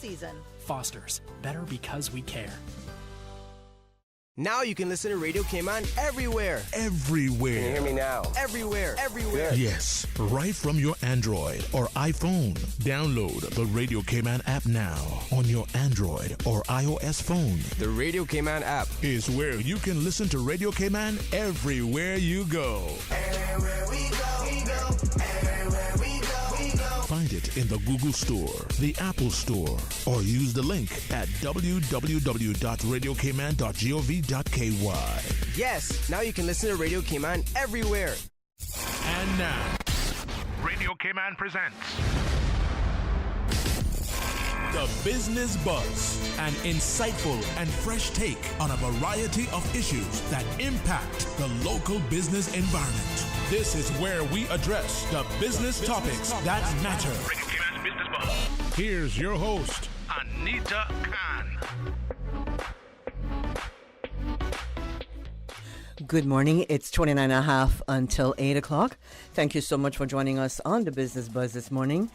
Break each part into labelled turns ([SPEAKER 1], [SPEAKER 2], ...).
[SPEAKER 1] season.
[SPEAKER 2] Foster's, better because we care.
[SPEAKER 3] Now you can listen to Radio Cayman everywhere.
[SPEAKER 4] Everywhere.
[SPEAKER 3] Can you hear me now? Everywhere. Everywhere.
[SPEAKER 4] Yes, right from your Android or iPhone. Download the Radio Cayman app now on your Android or iOS phone.
[SPEAKER 3] The Radio Cayman app
[SPEAKER 4] is where you can listen to Radio Cayman everywhere you go.
[SPEAKER 5] Everywhere we go, we go. Everywhere we go, we go.
[SPEAKER 4] Find it in the Google Store, the Apple Store, or use the link at www.radiocayman.gov.ky.
[SPEAKER 3] Yes, now you can listen to Radio Cayman everywhere.
[SPEAKER 4] And now, Radio Cayman presents The Business Buzz, an insightful and fresh take on a variety of issues that impact the local business environment. This is where we address the business topics that matter. Radio Cayman's Business Buzz. Here's your host, Anita Khan.
[SPEAKER 6] Good morning. It's 29.5 until 8 o'clock. Thank you so much for joining us on the Business Buzz this morning.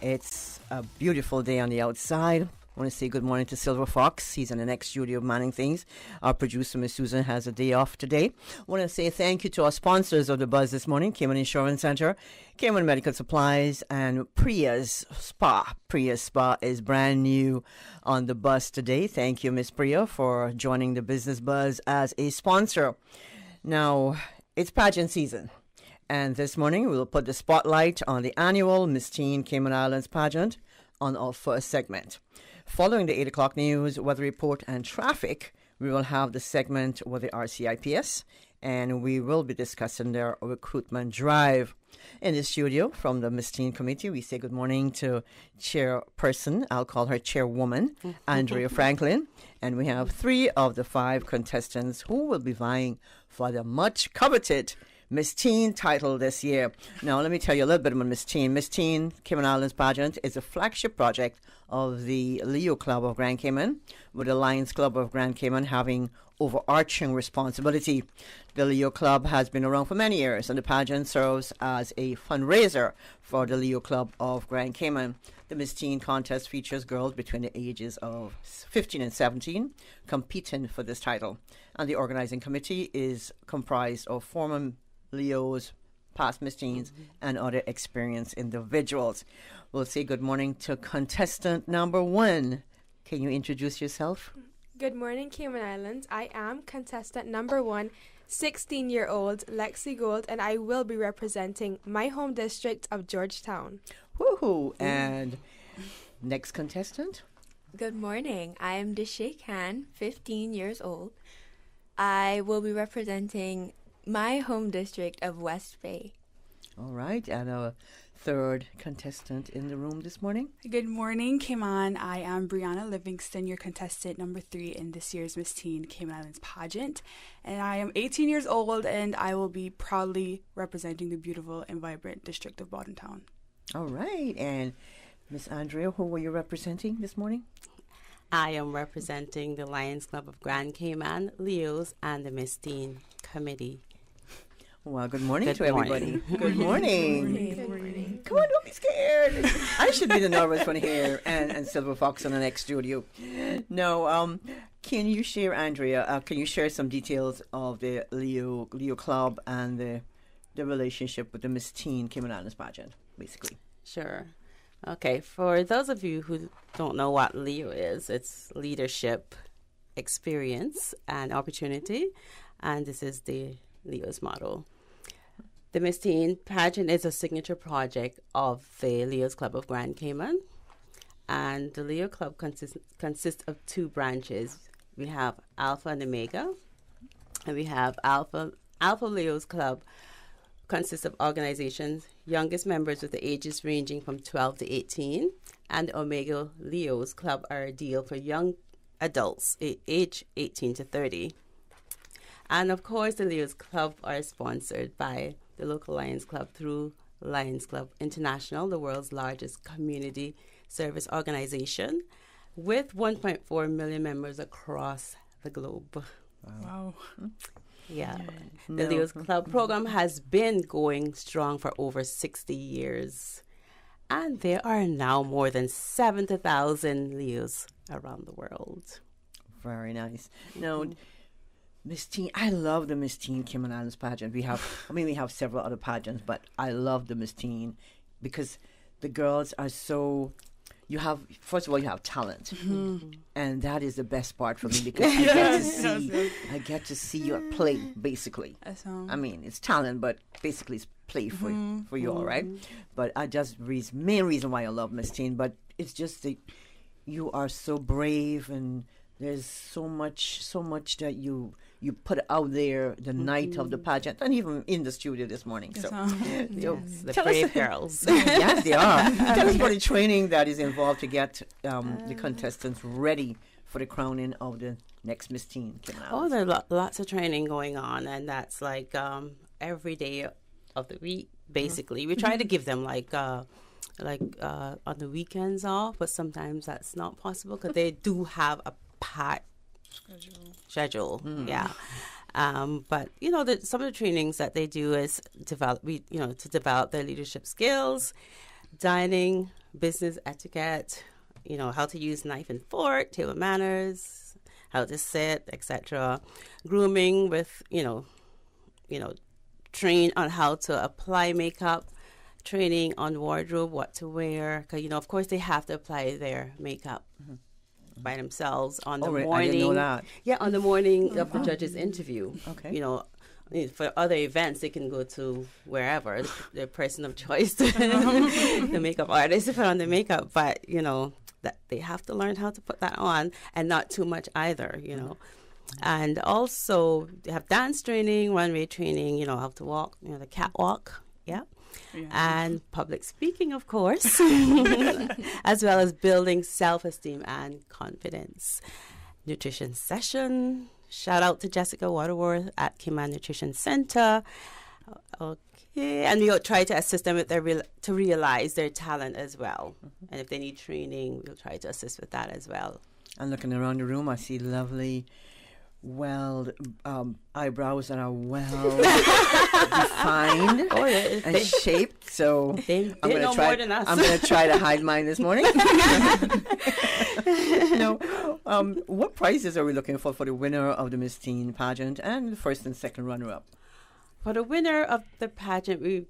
[SPEAKER 6] It's a beautiful day on the outside. I want to say good morning to Silver Fox. He's in the next studio manning things. Our producer, Miss Susan, has a day off today. I want to say thank you to our sponsors of the Buzz this morning, Cayman Insurance Center, Cayman Medical Supplies, and Priya's Spa. Priya's Spa is brand new on the bus today. Thank you, Miss Priya, for joining the Business Buzz as a sponsor. Now, it's pageant season. And this morning, we'll put the spotlight on the annual Miss Teen Cayman Islands pageant on our first segment. Following the 8 o'clock news, weather report, and traffic, we will have the segment with the RCIPS, and we will be discussing their recruitment drive. In the studio from the Miss Teen Committee, we say good morning to chairperson, I'll call her chairwoman, Andrea Franklin. And we have 3 of the 5 contestants who will be vying for the much coveted Miss Teen title this year. Now, let me tell you a little bit about Miss Teen. Miss Teen Cayman Islands Pageant is a flagship project of the Leo Club of Grand Cayman, with the Lions Club of Grand Cayman having overarching responsibility. The Leo Club has been around for many years, and the pageant serves as a fundraiser for the Leo Club of Grand Cayman. The Miss Teen contest features girls between the ages of 15 and 17 competing for this title. And the organizing committee is comprised of former Leos, past Miss Teens, and other experienced individuals. We'll say good morning to contestant number 1. Can you introduce yourself?
[SPEAKER 7] Good morning, Cayman Islands. I am contestant number 1, 16-year-old Lexi Gold, and I will be representing my home district of Georgetown.
[SPEAKER 6] Woohoo! And next contestant?
[SPEAKER 8] Good morning. I am Deshay Khan, 15 years old. I will be representing my home district of West Bay.
[SPEAKER 6] All right, and our third contestant in the room this morning.
[SPEAKER 9] Good morning, Cayman. I am Brianna Livingston, your contestant number 3 in this year's Miss Teen Cayman Islands pageant. And I am 18 years old, and I will be proudly representing the beautiful and vibrant district of Botanic.
[SPEAKER 6] All right, and Miss Andrea, who were you representing this morning?
[SPEAKER 10] I am representing the Lions Club of Grand Cayman, Leos, and the Miss Teen Committee.
[SPEAKER 6] Well, good morning to everybody.
[SPEAKER 10] Good
[SPEAKER 6] morning.
[SPEAKER 7] Good morning.
[SPEAKER 6] Come on, don't be scared. I should be the nervous one here, and Silver Fox in the next studio. No, can you share, Andrea, can you share some details of the Leo Club and the relationship with the Miss Teen Cayman Islands pageant, basically?
[SPEAKER 10] Sure. Okay, for those of you who don't know what Leo is, it's leadership, experience, and opportunity, and this is the Leo's model. The Miss Teen pageant is a signature project of the Leo's Club of Grand Cayman, and the Leo Club consists of 2 branches. We have Alpha and Omega, and we have Alpha Leo's Club consists of organizations, youngest members with the ages ranging from 12 to 18, and the Omega Leo's Club are a deal for young adults, age 18 to 30. And of course, the Leo's Club are sponsored by the local Lions Club through Lions Club International, the world's largest community service organization, with 1.4 million members across the globe.
[SPEAKER 9] Wow.
[SPEAKER 10] Yeah. The Leo's Club program has been going strong for over 60 years. And there are now more than 70,000 Leos around the world.
[SPEAKER 6] Very nice. Now, Miss Teen, I love the Miss Teen Cayman Islands pageant. We have several other pageants, but I love the Miss Teen because the girls are so. First of all, you have talent, and that is the best part for me because I get to see you play. Basically, I mean, it's talent, but basically it's play for you all, right? But main reason why I love Miss Teen, but it's just that you are so brave, and there's so much that you put out there the night of the pageant, and even in the studio this morning. So,
[SPEAKER 10] the brave girls.
[SPEAKER 6] Yes, they are. Tell us about the training that is involved to get the contestants ready for the crowning of the next Miss Teen.
[SPEAKER 10] There are lots of training going on, and that's like every day of the week, basically. We try to give them like on the weekends off, but sometimes that's not possible because they do have a packed schedule. Yeah. But some of the trainings that they do is to develop their leadership skills, dining, business etiquette, how to use knife and fork, table manners, how to sit, etc. Grooming with train on how to apply makeup, training on wardrobe, what to wear, because of course they have to apply their makeup by themselves on the morning.
[SPEAKER 6] I didn't know that.
[SPEAKER 10] Yeah, on the morning of the judge's interview.
[SPEAKER 6] Okay.
[SPEAKER 10] For other events, they can go to wherever their person of choice, the makeup artist, to put on the makeup. But that they have to learn how to put that on, and not too much either. And also they have dance training, runway training. How to walk, the catwalk. Yeah. And public speaking, of course, as well as building self-esteem and confidence. Nutrition session. Shout out to Jessica Waterworth at Cayman Nutrition Center. Okay, and we'll try to assist them with to realize their talent as well. And if they need training, we'll try to assist with that as well.
[SPEAKER 6] And looking around the room, I see lovely, eyebrows that are defined and shaped. So
[SPEAKER 10] they know more than us.
[SPEAKER 6] I'm going to try to hide mine this morning. What prizes are we looking for the winner of the Miss Teen pageant and the first and second runner-up?
[SPEAKER 10] For the winner of the pageant, we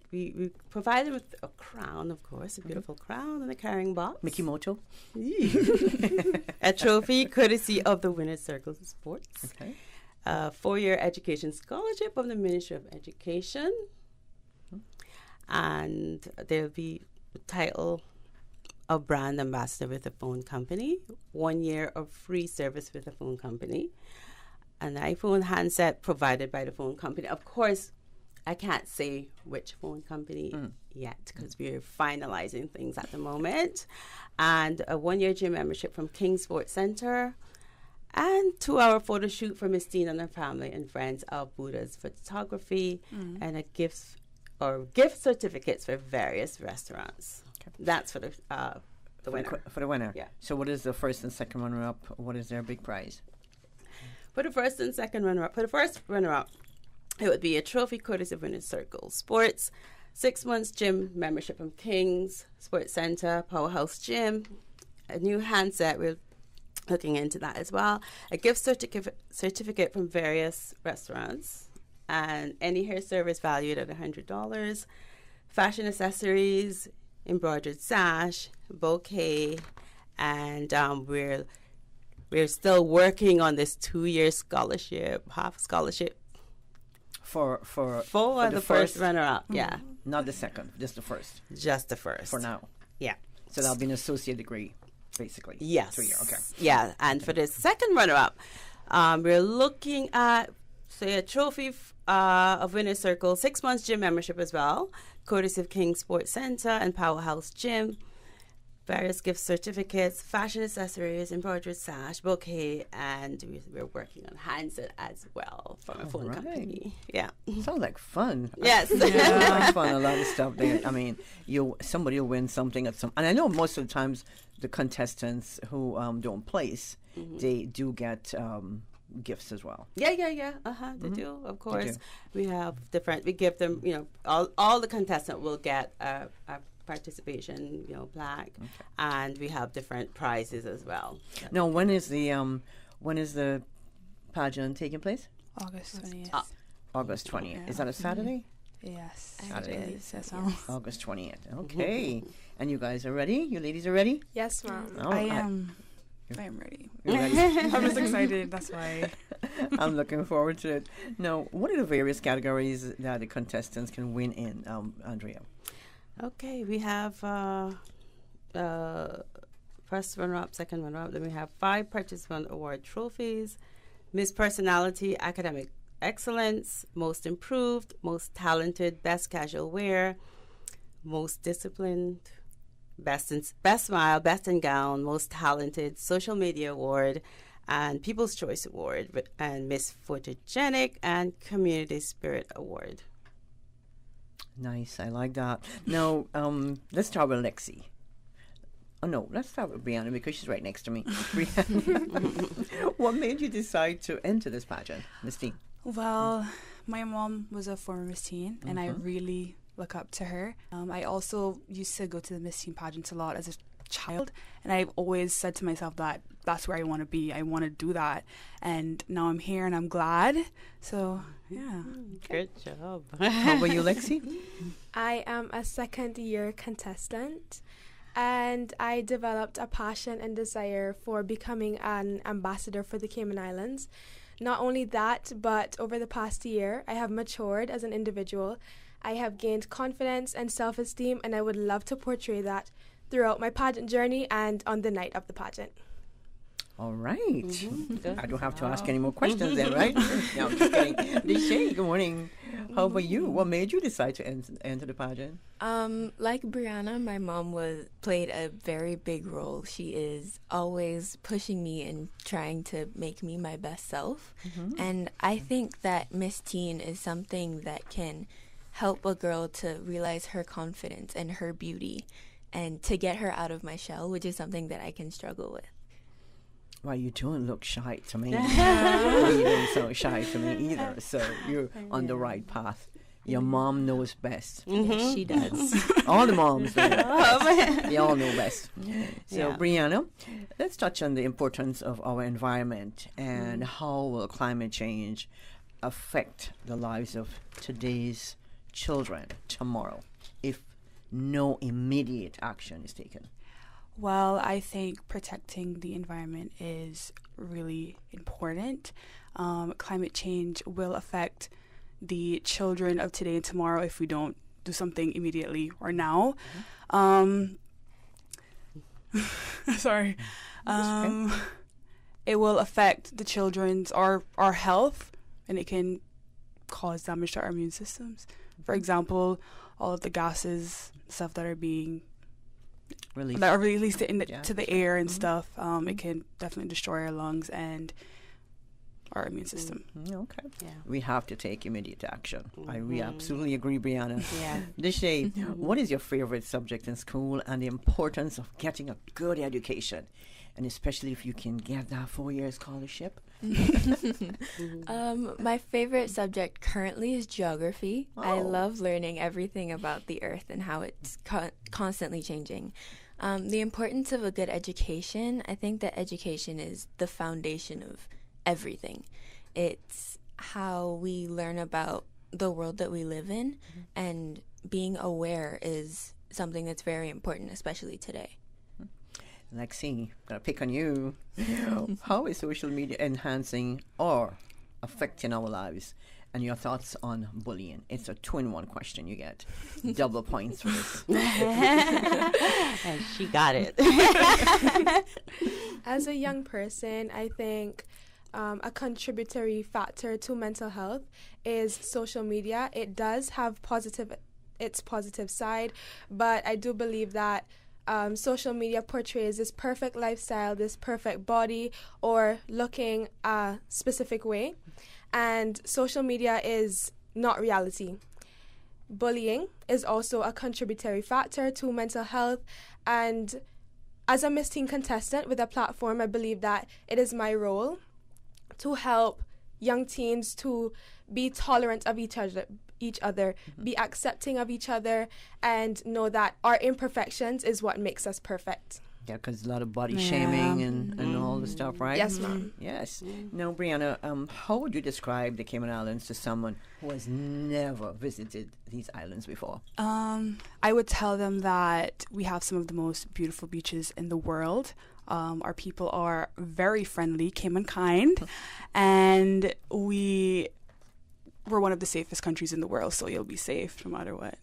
[SPEAKER 10] provide them with a crown, of course, a beautiful crown and a carrying box.
[SPEAKER 6] Mickey Moto.
[SPEAKER 10] A trophy courtesy of the Winner's Circle of Sports.
[SPEAKER 6] Okay.
[SPEAKER 10] A 4-year education scholarship of the Ministry of Education. And there'll be the title of brand ambassador with a phone company, 1 year of free service with a phone company, an iPhone handset provided by the phone company. Of course, I can't say which phone company yet because we're finalizing things at the moment. And a 1-year gym membership from King Sports Center, and 2-hour photo shoot for Miss Teen and her family and friends of Buddha's Photography, and a gift certificates for various restaurants. Okay. That's for the winner.
[SPEAKER 6] For the winner.
[SPEAKER 10] Yeah.
[SPEAKER 6] So what is the first and second runner-up? What is their big prize?
[SPEAKER 10] For the first and second runner-up, for the first runner-up, it would be a trophy courtesy of Winner's Circle Sports, 6 months gym membership from King's Sports Center, Powerhouse Gym, a new handset. We're looking into that as well. A gift certificate from various restaurants, and any hair service valued at $100. Fashion accessories, embroidered sash, bouquet, and we're still working on this 2-year scholarship, half scholarship.
[SPEAKER 6] For
[SPEAKER 10] the first runner-up, yeah.
[SPEAKER 6] Not the second, just the first.
[SPEAKER 10] Just the first.
[SPEAKER 6] For now.
[SPEAKER 10] Yeah.
[SPEAKER 6] So that'll be an associate degree, basically.
[SPEAKER 10] Yes.
[SPEAKER 6] 3 year, okay.
[SPEAKER 10] Yeah, and for the second runner-up, we're looking at, say, a trophy of Winner's Circle, 6 months gym membership as well, courtesy of King Sports Center and Powerhouse Gym, various gift certificates, fashion accessories, embroidered sash, bouquet, and we're working on handset as well from a phone company. Yeah.
[SPEAKER 6] Sounds like fun.
[SPEAKER 10] Yes.
[SPEAKER 6] Sounds like fun. A lot of stuff there. I mean, somebody will win something at some, and I know most of the times the contestants who don't place, they do get gifts as well.
[SPEAKER 10] Yeah. They do, of course. We have different. We give them, all the contestants will get a participation, plaque, and we have different prizes as well.
[SPEAKER 6] Now, when is the pageant taking place?
[SPEAKER 9] August 20th.
[SPEAKER 6] August 20th.
[SPEAKER 9] Yeah.
[SPEAKER 6] Is that a Saturday?
[SPEAKER 9] Yes.
[SPEAKER 6] Saturday.
[SPEAKER 9] It is. Yes,
[SPEAKER 6] August 20th. Okay. And you guys are ready? You ladies are ready?
[SPEAKER 7] Yes, Mom.
[SPEAKER 6] Oh,
[SPEAKER 9] I am ready.
[SPEAKER 6] You're ready.
[SPEAKER 9] I'm just excited. That's why.
[SPEAKER 6] I'm looking forward to it. Now, what are the various categories that the contestants can win in, Andrea?
[SPEAKER 10] Okay, we have first runner-up, second runner-up. Then we have 5 participant award trophies: Miss Personality, Academic Excellence, Most Improved, Most Talented, Best Casual Wear, Most Disciplined, Best Smile, Best in Gown, Most Talented, Social Media Award, and People's Choice Award, and Miss Photogenic and Community Spirit Award.
[SPEAKER 6] Nice. I like that. Now, let's start with Lexi. Oh, no, let's start with Brianna because she's right next to me. Brianna, what made you decide to enter this pageant, Miss Teen?
[SPEAKER 9] Well, my mom was a former Miss Teen, and I really look up to her. I also used to go to the Miss Teen pageants a lot as a child, and I've always said to myself that that's where I want to be. I want to do that, and now I'm here, and I'm glad. So, yeah.
[SPEAKER 10] Good job.
[SPEAKER 6] How about you, Lexi?
[SPEAKER 7] I am a second-year contestant, and I developed a passion and desire for becoming an ambassador for the Cayman Islands. Not only that, but over the past year, I have matured as an individual. I have gained confidence and self-esteem, and I would love to portray that throughout my pageant journey and on the night of the pageant.
[SPEAKER 6] All right. I don't have to ask any more questions then, right? No, I'm just kidding. Deshay, good morning. How about you? What made you decide to enter the pageant?
[SPEAKER 8] Like Brianna, my mom played a very big role. She is always pushing me and trying to make me my best self. And I think that Miss Teen is something that can help a girl to realize her confidence and her beauty and to get her out of my shell, which is something that I can struggle with.
[SPEAKER 6] Well, you don't look shy to me. You don't sound shy to me either. So you're on the right path. Your mom knows best.
[SPEAKER 8] Yes, she does.
[SPEAKER 6] All the moms know best. They all know best. So, Brianna, let's touch on the importance of our environment and how will climate change affect the lives of today's children tomorrow if no immediate action is taken.
[SPEAKER 9] Well, I think protecting the environment is really important. Climate change will affect the children of today and tomorrow if we don't do something immediately or now. Sorry. It will affect the children's, our health, and it can cause damage to our immune systems. For example, all of the gases, stuff that are being released to the air and stuff, it can definitely destroy our lungs and our immune system.
[SPEAKER 6] Okay. Yeah. We have to take immediate action. We absolutely agree, Brianna.
[SPEAKER 10] Yeah.
[SPEAKER 6] Deshay, what is your favorite subject in school and the importance of getting a good education? And especially if you can get that 4-year scholarship?
[SPEAKER 8] My favorite subject currently is geography. I love learning everything about the earth and how it's constantly changing. The importance of a good education, I think that education is the foundation of everything. It's how we learn about the world that we live in, and being aware is something that's very important, especially today.
[SPEAKER 6] Lexi, gonna pick on you. How is social media enhancing or affecting our lives? And your thoughts on bullying? It's a 2-in-1 question you get. Double points for this.
[SPEAKER 10] And she got it.
[SPEAKER 7] As a young person, I think a contributory factor to mental health is social media. It does have its positive side, but I do believe that social media portrays this perfect lifestyle, this perfect body, or looking a specific way. And social media is not reality. Bullying is also a contributory factor to mental health. And as a Miss Teen contestant with a platform, I believe that it is my role to help young teens to be tolerant of each each other, be accepting of each other, and know that our imperfections is what makes us perfect.
[SPEAKER 6] Yeah, because a lot of body shaming and all the stuff, right?
[SPEAKER 7] Yes, ma'am.
[SPEAKER 6] Yes. Now, Brianna, how would you describe the Cayman Islands to someone who has never visited these islands before?
[SPEAKER 9] I would tell them that we have some of the most beautiful beaches in the world. Our people are very friendly, Cayman kind, and we're one of the safest countries in the world, so you'll be safe no matter what.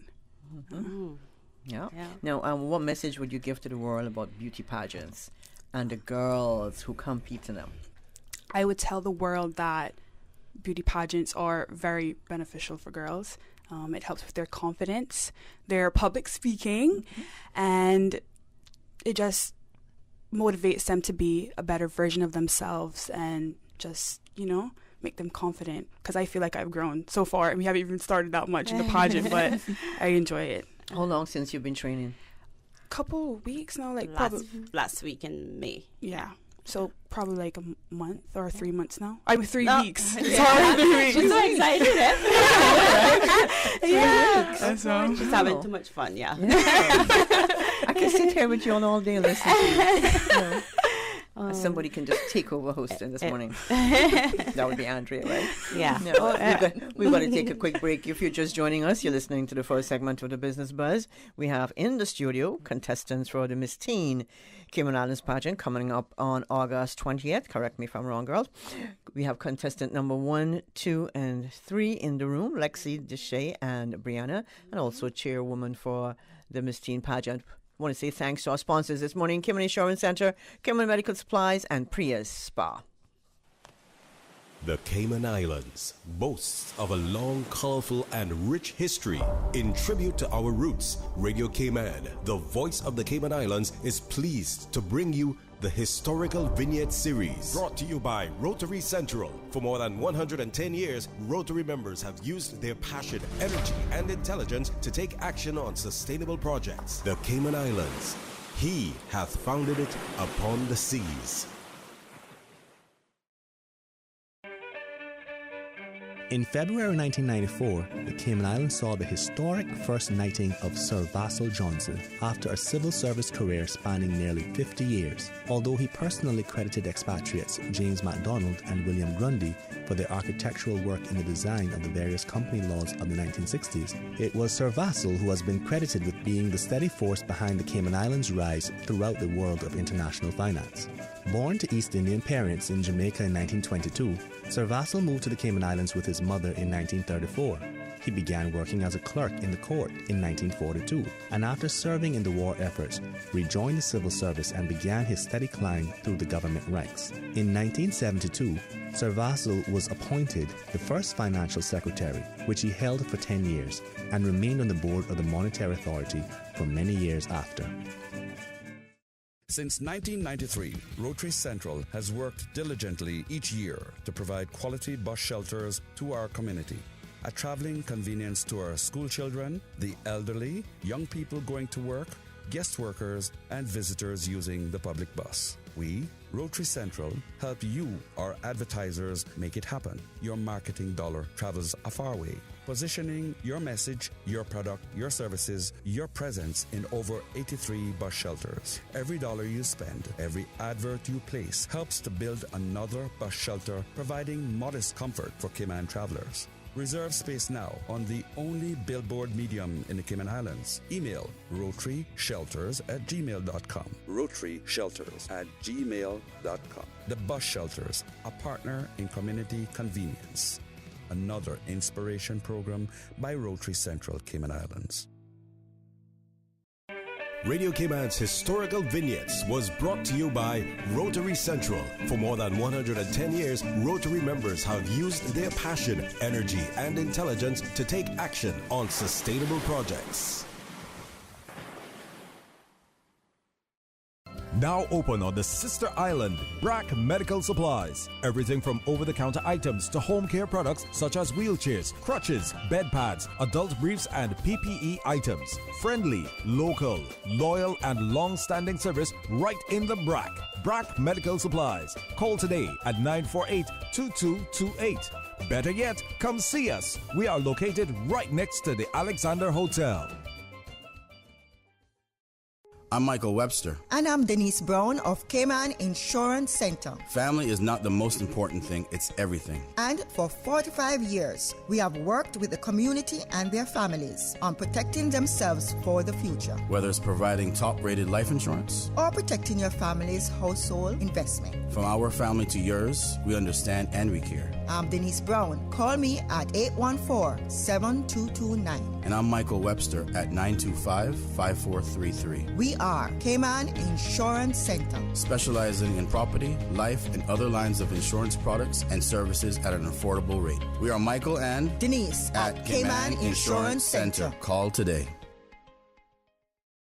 [SPEAKER 6] Yeah. Now, what message would you give to the world about beauty pageants and the girls who compete in them?
[SPEAKER 9] I would tell the world that beauty pageants are very beneficial for girls. It helps with their confidence, their public speaking, and it just motivates them to be a better version of themselves and just, make them confident. Because I feel like I've grown so far, and we haven't even started that much in the pageant, but I enjoy it.
[SPEAKER 6] How long since you've been training?
[SPEAKER 9] Couple weeks now, like
[SPEAKER 10] last week in May.
[SPEAKER 9] Yeah. So probably like a month or 3 months now. I mean 3 weeks. Sorry, 3 weeks.
[SPEAKER 10] She's so excited.
[SPEAKER 9] Yeah.
[SPEAKER 10] She's having too much fun, yeah.
[SPEAKER 6] I can sit here with you all day listening to you. Somebody can just take over hosting this morning. That would be Andrea, right?
[SPEAKER 10] Yeah.
[SPEAKER 6] No, we've got to take a quick break. If you're just joining us, you're listening to the first segment of the Business Buzz. We have in the studio contestants for the Miss Teen Cayman Islands pageant coming up on August 20th. Correct me if I'm wrong, girls. We have contestant number 1, 2, and 3 in the room, Lexi, Deshay, and Brianna, and also chairwoman for the Miss Teen pageant. I want to say thanks to our sponsors this morning, Cayman Insurance Center, Cayman Medical Supplies, and Priya's Spa.
[SPEAKER 1] The Cayman Islands boasts of a long, colorful, and rich history. In tribute to our roots, Radio Cayman, the voice of the Cayman Islands, is pleased to bring you the Historical Vignette Series, brought to you by Rotary Central. For more than 110 years, Rotary members have used their passion, energy, and intelligence to take action on sustainable projects. The Cayman Islands, He hath founded it upon the seas.
[SPEAKER 11] In February 1994, the Cayman Islands saw the historic first knighting of Sir Vassell Johnson after a civil service career spanning nearly 50 years. Although he personally credited expatriates James MacDonald and William Grundy for their architectural work in the design of the various company laws of the 1960s, it was Sir Vassell who has been credited with being the steady force behind the Cayman Islands' rise throughout the world of international finance. Born to East Indian parents in Jamaica in 1922, Sir Vassell moved to the Cayman Islands with his mother in 1934. He began working as a clerk in the court in 1942, and after serving in the war efforts, rejoined the civil service and began his steady climb through the government ranks. In 1972, Sir Vassell was appointed the first financial secretary, which he held for 10 years, and remained on the board of the Monetary Authority for many years after.
[SPEAKER 12] Since 1993, Rotary Central has worked diligently each year to provide quality bus shelters to our community, a traveling convenience to our school children, the elderly, young people going to work, guest workers, and visitors using the public bus. We, Rotary Central, help you, our advertisers, make it happen. Your marketing dollar travels a far way. Positioning your message, your product, your services, your presence in over 83 bus shelters. Every dollar you spend, every advert you place helps to build another bus shelter, providing modest comfort for Cayman travelers. Reserve space now on the only billboard medium in the Cayman Islands. Email rotaryshelters@gmail.com. rotaryshelters@gmail.com. The Bus Shelters, a partner in community convenience. Another inspiration program by Rotary Central Cayman Islands.
[SPEAKER 1] Radio Cayman's Historical Vignettes was brought to you by Rotary Central. For more than 110 years, Rotary members have used their passion, energy, and intelligence to take action on sustainable projects. Now open on the sister island, BRAC Medical Supplies. Everything from over-the-counter items to home care products such as wheelchairs, crutches, bed pads, adult briefs, and PPE items. Friendly, local, loyal, and long-standing service right in the BRAC.
[SPEAKER 13] Brack Medical Supplies. Call today at 948-2228. Better yet, come see us. We are located right next to the Alexander Hotel.
[SPEAKER 14] I'm Michael Webster.
[SPEAKER 15] And I'm Denise Brown of Cayman Insurance Center.
[SPEAKER 14] Family is not the most important thing, it's everything.
[SPEAKER 15] And for 45 years, we have worked with the community and their families on protecting themselves for the future.
[SPEAKER 14] Whether it's providing top-rated life insurance
[SPEAKER 15] or protecting your family's household investment.
[SPEAKER 14] From our family to yours, we understand and we care.
[SPEAKER 15] I'm Denise Brown. Call me at 814-7229.
[SPEAKER 14] And I'm Michael Webster at 925-5433.
[SPEAKER 15] We are Cayman Insurance Center,
[SPEAKER 14] specializing in property, life, and other lines of insurance products and services at an affordable rate. We are Michael and
[SPEAKER 15] Denise at Cayman Insurance Center.
[SPEAKER 14] Call today.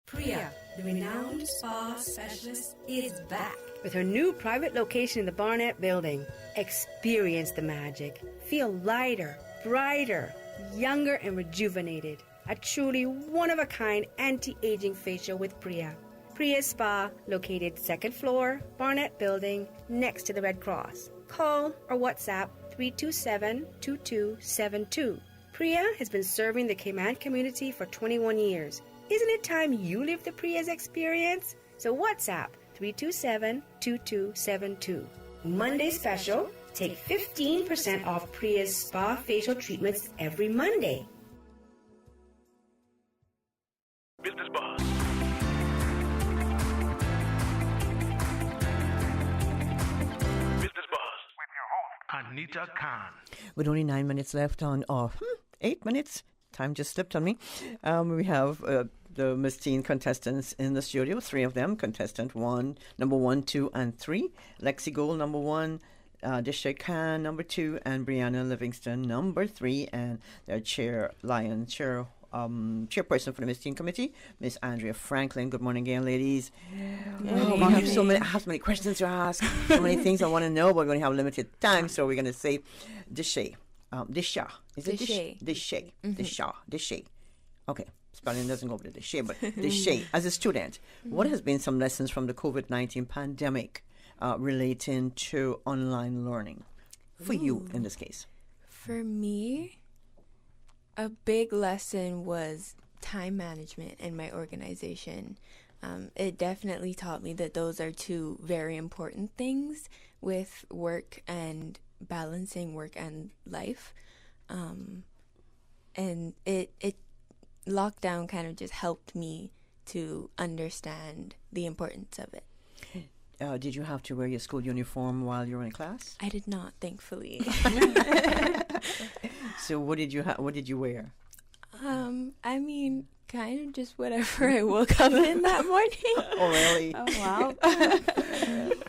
[SPEAKER 16] Priya, the renowned spa specialist, is back with her new private location in the Barnett Building. Experience the magic. Feel lighter, brighter, younger, and rejuvenated. A truly one-of-a-kind anti-aging facial with Priya. Priya Spa, located 2nd floor, Barnett Building, next to the Red Cross. Call or WhatsApp 327-2272. Priya has been serving the Cayman community for 21 years. Isn't it time you live the Priya's experience? So WhatsApp 327-2272. Monday special, take 15% off Priya's spa facial treatments every Monday.
[SPEAKER 17] Business Buzz. Business Buzz with your host, Anita Khan.
[SPEAKER 6] With only 9 minutes left on 8 minutes. Time just slipped on me. We have the Miss Teen contestants in the studio, 3 of them. Contestant 1, number 1, 2, and 3. Lexi Gold, number 1. Deshay Khan, number 2. And Brianna Livingston, number 3. And their chairperson for the Miss Teen Committee, Miss Andrea Franklin. Good morning again, ladies. I have so many questions to ask, so many things I want to know, but we're going to have limited time, so we're going to say Deshay. Deshay. Is it Deshay? Deshay. Deshay. Okay. Spelling doesn't go with the Deshay, but Deshay. As a student, what has been some lessons from the COVID-19 pandemic relating to online learning for you in this case?
[SPEAKER 8] For me, a big lesson was time management in my organization. It definitely taught me that those are 2 very important things with work and balancing work and life. And it lockdown kind of just helped me to understand the importance of it.
[SPEAKER 6] Did you have to wear your school uniform while you were in class?
[SPEAKER 8] I did not, thankfully.
[SPEAKER 6] So what did you wear?
[SPEAKER 8] I mean, kind of just whatever I woke up in that morning.
[SPEAKER 6] Oh, really?
[SPEAKER 8] Oh, wow.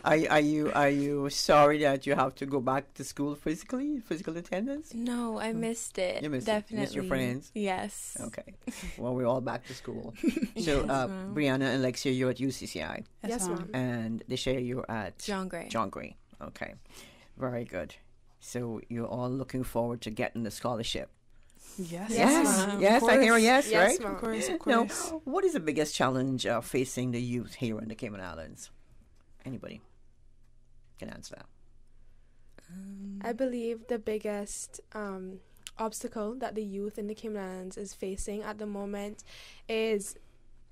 [SPEAKER 6] Are you sorry that you have to go back to school physical attendance?
[SPEAKER 8] No, I missed it.
[SPEAKER 6] You missed
[SPEAKER 8] Definitely.
[SPEAKER 6] It. You missed your friends?
[SPEAKER 8] Yes.
[SPEAKER 6] Okay. Well, we're all back to school. So, Brianna and Lexia, you're at UCCI.
[SPEAKER 7] Yes, ma'am.
[SPEAKER 6] And Deshay, you're at
[SPEAKER 8] John Gray.
[SPEAKER 6] John Gray. Okay. Very good. So you're all looking forward to getting the scholarship.
[SPEAKER 9] Yes.
[SPEAKER 6] Yes, I hear a yes, right?
[SPEAKER 9] Of course.
[SPEAKER 6] Now, what is the biggest challenge facing the youth here in the Cayman Islands? Anybody can answer that.
[SPEAKER 7] I believe the biggest obstacle that the youth in the Cayman Islands is facing at the moment is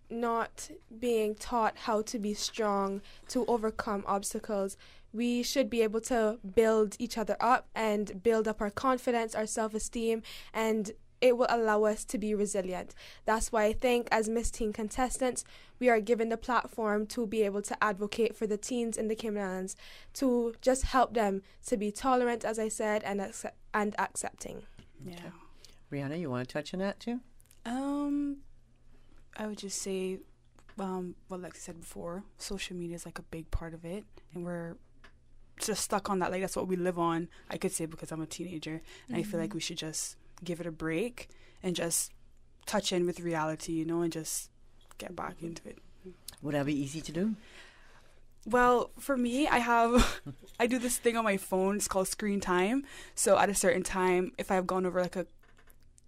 [SPEAKER 7] not being taught how to be strong to overcome obstacles. We should be able to build each other up and build up our confidence, our self-esteem, and it will allow us to be resilient. That's why I think as Miss Teen contestants, we are given the platform to be able to advocate for the teens in the Cayman Islands, to just help them to be tolerant, as I said, and accepting.
[SPEAKER 9] Yeah.
[SPEAKER 6] Brianna, you want to touch on that too?
[SPEAKER 9] I would just say, what Lexi said before, social media is like a big part of it, and we're just stuck on that. Like, that's what we live on, I could say, because I'm a teenager, and I feel like we should just give it a break and just touch in with reality, and just get back into it.
[SPEAKER 6] Would that be easy to do?
[SPEAKER 9] Well, for me, I do this thing on my phone. It's called screen time. So at a certain time, if I've gone over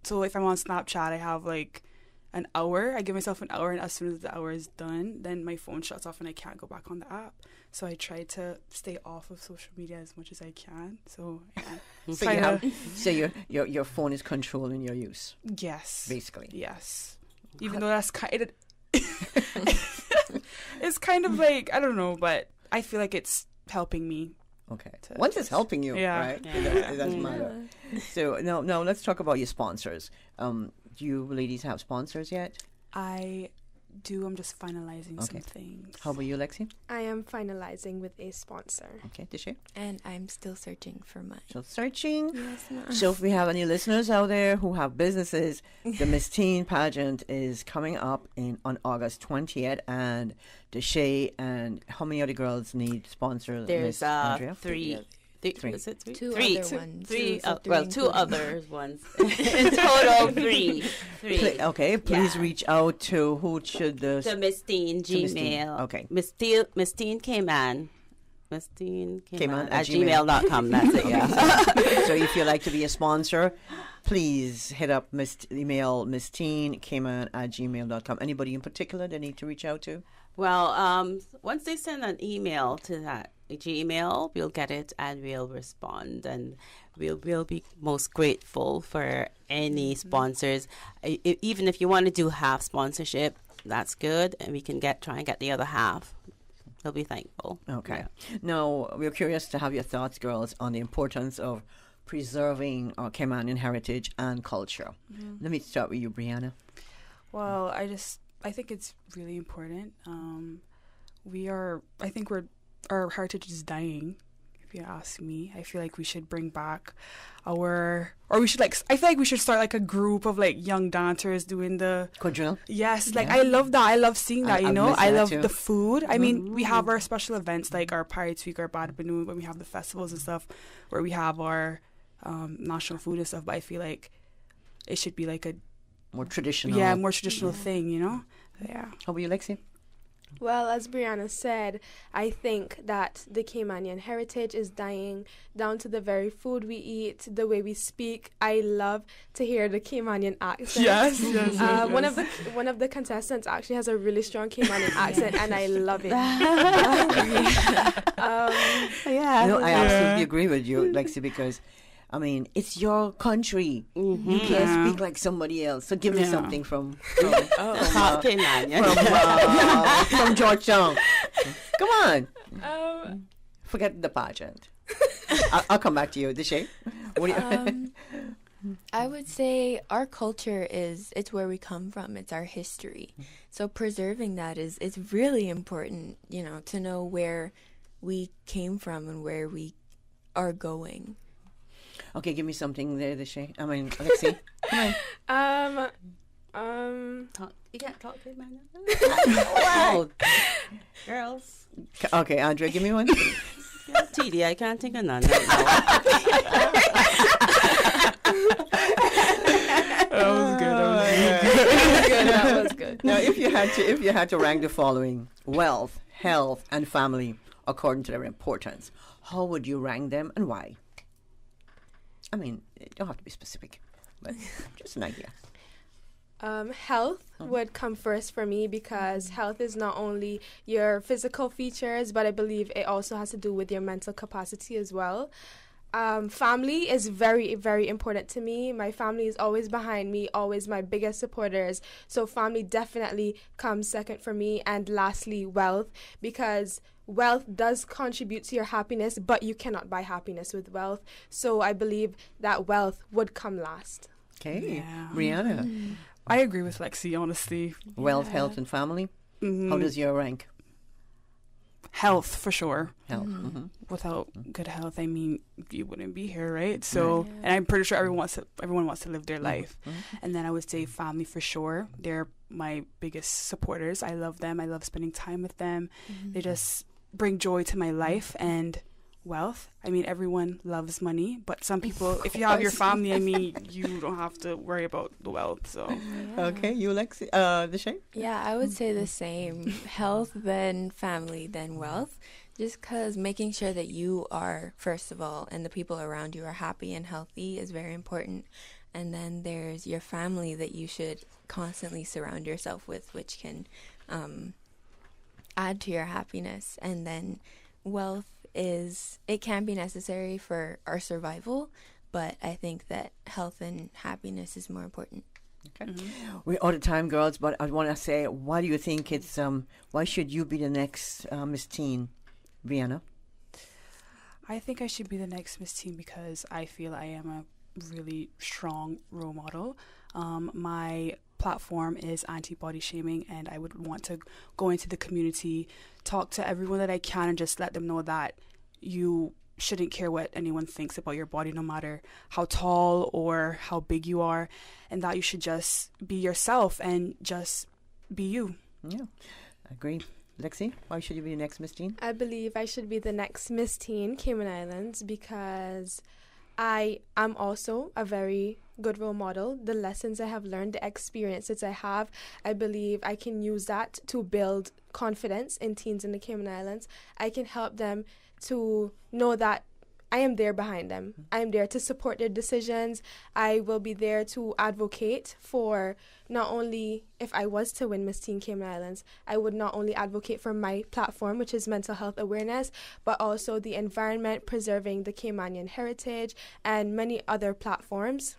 [SPEAKER 9] so if I'm on Snapchat, I have an hour. I give myself an hour, and as soon as the hour is done, then my phone shuts off and I can't go back on the app. So I try to stay off of social media as much as I can. So yeah.
[SPEAKER 6] So your phone is controlling your use.
[SPEAKER 9] Yes.
[SPEAKER 6] Basically.
[SPEAKER 9] Yes. Even though that's it's kind of like, I don't know, but I feel like it's helping me.
[SPEAKER 6] Okay. Once it's helping you,
[SPEAKER 9] yeah.
[SPEAKER 6] right? It doesn't matter. So now let's talk about your sponsors. Do you ladies have sponsors yet?
[SPEAKER 9] I do. I'm just finalizing some things.
[SPEAKER 6] How about you, Lexi?
[SPEAKER 7] I am finalizing with a sponsor.
[SPEAKER 6] Okay, Tisha?
[SPEAKER 8] And I'm still searching for mine.
[SPEAKER 6] Still searching?
[SPEAKER 8] Yes, ma'am.
[SPEAKER 6] So if we have any listeners out there who have businesses, the Miss Teen pageant is coming up on August 20th, and Deshay and how many other girls need sponsors?
[SPEAKER 10] There's
[SPEAKER 6] Andrea?
[SPEAKER 10] three. Was it three?
[SPEAKER 8] Two
[SPEAKER 10] three.
[SPEAKER 8] other ones.
[SPEAKER 10] Three.
[SPEAKER 8] So
[SPEAKER 10] Well, two other ones. In total, three.
[SPEAKER 6] Please reach out to who should the
[SPEAKER 10] Miss Teen Gmail.
[SPEAKER 6] Okay.
[SPEAKER 10] Miss Teen Cayman. Miss Teen
[SPEAKER 6] Cayman
[SPEAKER 10] at gmail.com. That's it. Yeah.
[SPEAKER 6] So if you'd like to be a sponsor, please hit up email missteencayman@gmail.com. Anybody in particular they need to reach out to?
[SPEAKER 10] Well, once they send an email to that Gmail, we'll get it and we'll respond, and we'll be most grateful for any sponsors. Even if you want to do half sponsorship, that's good, and we can try and get the other half. We'll be thankful.
[SPEAKER 6] Okay.
[SPEAKER 10] Yeah.
[SPEAKER 6] Now, we're curious to have your thoughts, girls, on the importance of preserving our Caymanian heritage and culture. Let me start with you, Brianna.
[SPEAKER 9] Well, I think it's really important. Our heritage is dying, if you ask me. I feel like we should bring back I feel like we should start like a group of like young dancers doing the
[SPEAKER 6] quadrille.
[SPEAKER 9] Yes, like I love that. I love seeing that, I love
[SPEAKER 6] too.
[SPEAKER 9] the food. I mean, we have our special events like our Pirates Week, our Bad Banoon, when we have the festivals and stuff, where we have our national food and stuff, but I feel like it should be like a
[SPEAKER 6] more traditional
[SPEAKER 9] thing, you know? Yeah.
[SPEAKER 6] How about you, Lexi?
[SPEAKER 7] Well, as Brianna said, I think that the Caymanian heritage is dying down to the very food we eat, the way we speak. I love to hear the Caymanian accent.
[SPEAKER 9] Yes.
[SPEAKER 7] One of the contestants actually has a really strong Caymanian accent, and I love it.
[SPEAKER 6] I absolutely agree with you, Lexi, because I mean, it's your country. Mm-hmm. You can't speak like somebody else. So give me something from Georgetown. Come on. Forget the pageant. I'll come back to you. Deshay?
[SPEAKER 8] I would say our culture it's where we come from. It's our history. So preserving that is really important, to know where we came from and where we are going.
[SPEAKER 6] Okay, give me something there, Deshay. Alexi. Come
[SPEAKER 10] on. You can't talk to me, man. Wow. Girls.
[SPEAKER 6] Okay, Andrea, give me one.
[SPEAKER 10] TD, I can't think of none right now.
[SPEAKER 6] That was good. Now, if you had to rank the following: wealth, health, and family according to their importance, how would you rank them and why? I mean, it don't have to be specific, but just an idea.
[SPEAKER 7] Health would come first for me, because health is not only your physical features, but I believe it also has to do with your mental capacity as well. Family is very, very important to me. My family is always behind me, always my biggest supporters. So family definitely comes second for me. And lastly, wealth, because wealth does contribute to your happiness, but you cannot buy happiness with wealth. So I believe that wealth would come last.
[SPEAKER 6] Okay. Yeah. Brianna.
[SPEAKER 9] I agree with Lexi, honestly.
[SPEAKER 6] Wealth, health, and family? Mm-hmm. How does your rank?
[SPEAKER 9] Health, for sure.
[SPEAKER 6] Health. Mm-hmm.
[SPEAKER 9] Without good health, I mean, you wouldn't be here, right? So, and I'm pretty sure everyone wants to live their life. Mm-hmm. And then I would say family for sure. They're my biggest supporters. I love them. I love spending time with them. Mm-hmm. They just bring joy to my life. And wealth, I mean, everyone loves money, but some people, if you have your family, I mean, you don't have to worry about the wealth. So
[SPEAKER 6] okay, you Lexi, Deshay?
[SPEAKER 8] Yeah, I would say the same. Health, then family, then wealth. Just because making sure that you are, first of all, and the people around you are happy and healthy is very important. And then there's your family that you should constantly surround yourself with, which can add to your happiness. And then wealth it can be necessary for our survival, but I think that health and happiness is more important.
[SPEAKER 6] Okay. We're out of time, girls, but I want to say, why do you think why should you be the next Miss Teen, Brianna?
[SPEAKER 9] I think I should be the next Miss Teen because I feel I am a really strong role model. My platform is anti-body shaming, and I would want to go into the community, talk to everyone that I can, and just let them know that you shouldn't care what anyone thinks about your body, no matter how tall or how big you are, and that you should just be yourself and just be you.
[SPEAKER 6] Yeah, I agree. Lexi, why should you be the next Miss Teen?
[SPEAKER 7] I believe I should be the next Miss Teen Cayman Islands because I am also a very good role model. The lessons I have learned, the experiences I have, I believe I can use that to build confidence in teens in the Cayman Islands. I can help them to know that I am there behind them. I am there to support their decisions. I will be there to advocate for not only, if I was to win Miss Teen Cayman Islands, I would not only advocate for my platform, which is mental health awareness, but also the environment, preserving the Caymanian heritage, and many other platforms.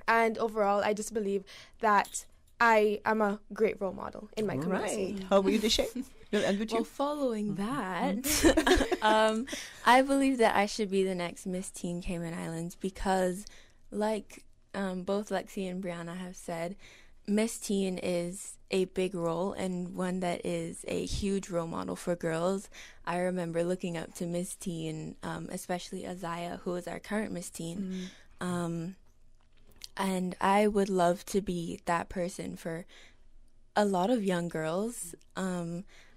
[SPEAKER 7] And overall, I just believe that I am a great role model in my community.
[SPEAKER 6] Right. How about you, Deshay?
[SPEAKER 8] Well, following that, I believe that I should be the next Miss Teen Cayman Islands because, like both Lexi and Brianna have said, Miss Teen is a big role and one that is a huge role model for girls. I remember looking up to Miss Teen, especially Isaiah, who is our current Miss Teen. And I would love to be that person for a lot of young girls.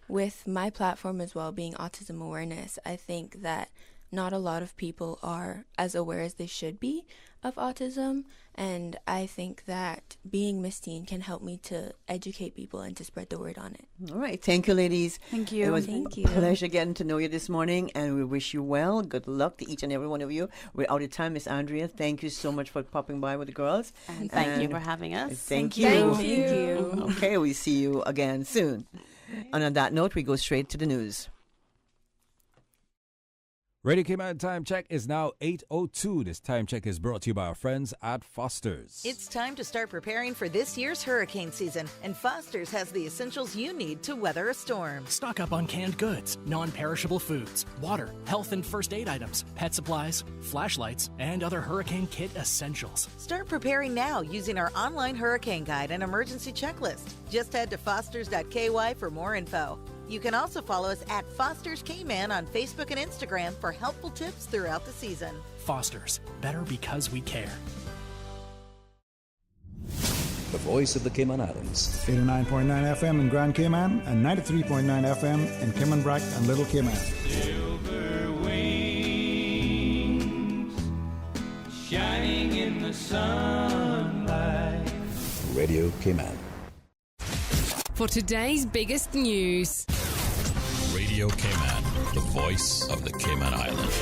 [SPEAKER 8] With my platform as well being autism awareness, I think that not a lot of people are as aware as they should be of autism, and I think that being Miss Teen can help me to educate people and to spread the word on it.
[SPEAKER 6] All right. Thank you, ladies.
[SPEAKER 9] Thank you.
[SPEAKER 6] It was
[SPEAKER 8] Thank you.
[SPEAKER 6] a pleasure getting to know you this morning, and we wish you well. Good luck to each and every one of you. We're out of time, Miss Andrea. Thank you so much for popping by with the girls.
[SPEAKER 10] And thank you for having us.
[SPEAKER 6] Thank you.
[SPEAKER 8] Thank you.
[SPEAKER 6] Okay, we see you again soon. And on that note, we go straight to the news.
[SPEAKER 13] Radio Cayman time check is now 8:02. This time check is brought to you by our friends at Foster's.
[SPEAKER 18] It's time to start preparing for this year's hurricane season, and Foster's has the essentials you need to weather a storm.
[SPEAKER 2] Stock up on canned goods, non-perishable foods, water, health and first aid items, pet supplies, flashlights, and other hurricane kit essentials.
[SPEAKER 18] Start preparing now using our online hurricane guide and emergency checklist. Just head to fosters.ky for more info. You can also follow us at Foster's Cayman on Facebook and Instagram for helpful tips throughout the season.
[SPEAKER 2] Foster's, better because we care.
[SPEAKER 19] The voice of the Cayman Islands.
[SPEAKER 20] 89.9 FM in Grand Cayman and 93.9 FM in Cayman Brac and Little Cayman.
[SPEAKER 5] Silver wings shining in the sunlight.
[SPEAKER 19] Radio Cayman.
[SPEAKER 21] For today's biggest news.
[SPEAKER 22] Radio Cayman, the voice of the Cayman Islands.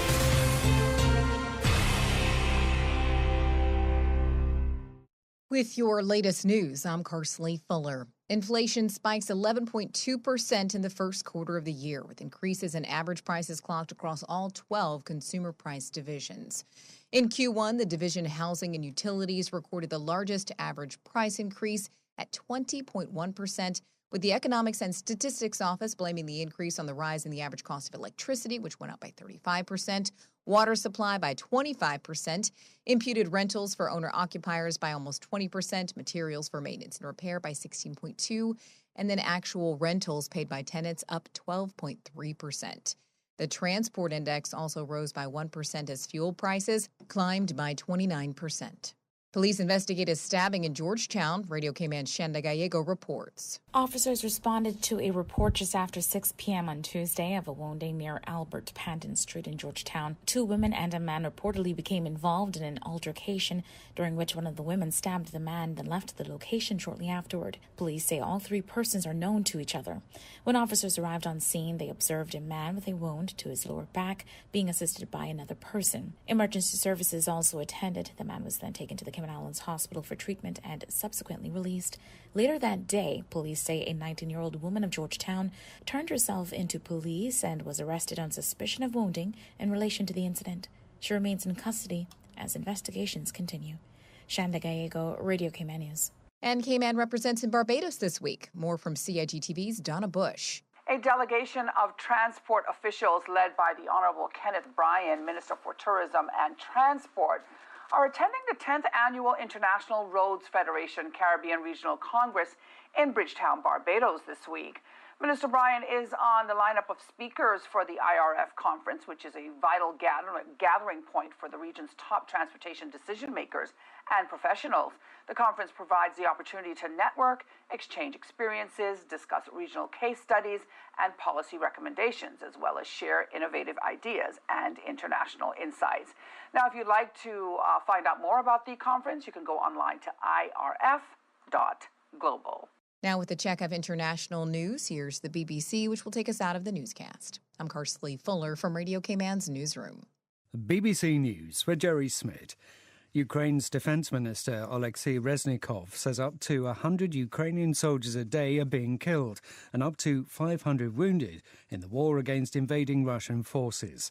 [SPEAKER 23] With your latest news, I'm Carsley Fuller. Inflation spikes 11.2% in the first quarter of the year, with increases in average prices clocked across all 12 consumer price divisions. In Q1, the division Housing and Utilities recorded the largest average price increase at 20.1%, with the Economics and Statistics Office blaming the increase on the rise in the average cost of electricity, which went up by 35%, water supply by 25%, imputed rentals for owner-occupiers by almost 20%, materials for maintenance and repair by 16.2%, and then actual rentals paid by tenants up 12.3%. The transport index also rose by 1% as fuel prices climbed by 29%. Police investigate a stabbing in Georgetown. Radio Cayman's Shanda Gallego reports.
[SPEAKER 24] Officers responded to a report just after 6 p.m. on Tuesday of a wounding near Albert Panton Street in Georgetown. 2 women and a man reportedly became involved in an altercation during which one of the women stabbed the man, then left the location shortly afterward. Police say all 3 persons are known to each other. When officers arrived on scene, they observed a man with a wound to his lower back being assisted by another person. Emergency services also attended. The man was then taken to the Cayman Islands Hospital for treatment and subsequently released. Later that day, police say a 19-year-old woman of Georgetown turned herself into police and was arrested on suspicion of wounding in relation to the incident. She remains in custody as investigations continue. Shanda Gallego, Radio Cayman News.
[SPEAKER 23] And Cayman represents in Barbados this week. More from CIGTV's Donna Bush.
[SPEAKER 3] A delegation of transport officials led by the Honorable Kenneth Bryan, Minister for Tourism and Transport, are attending the 10th Annual International Roads Federation Caribbean Regional Congress in Bridgetown, Barbados this week. Minister Bryan is on the lineup of speakers for the IRF conference, which is a vital gathering point for the region's top transportation decision makers and professionals. The conference provides the opportunity to network, exchange experiences, discuss regional case studies and policy recommendations, as well as share innovative ideas and international insights. Now, if you'd like to find out more about the conference, you can go online to irf.global.
[SPEAKER 23] Now with a check of international news, here's the BBC, which will take us out of the newscast. I'm Karsley Fuller from Radio Cayman's newsroom.
[SPEAKER 4] BBC News with Jerry Smith. Ukraine's Defense Minister Oleksiy Reznikov says up to 100 Ukrainian soldiers a day are being killed and up to 500 wounded in the war against invading Russian forces.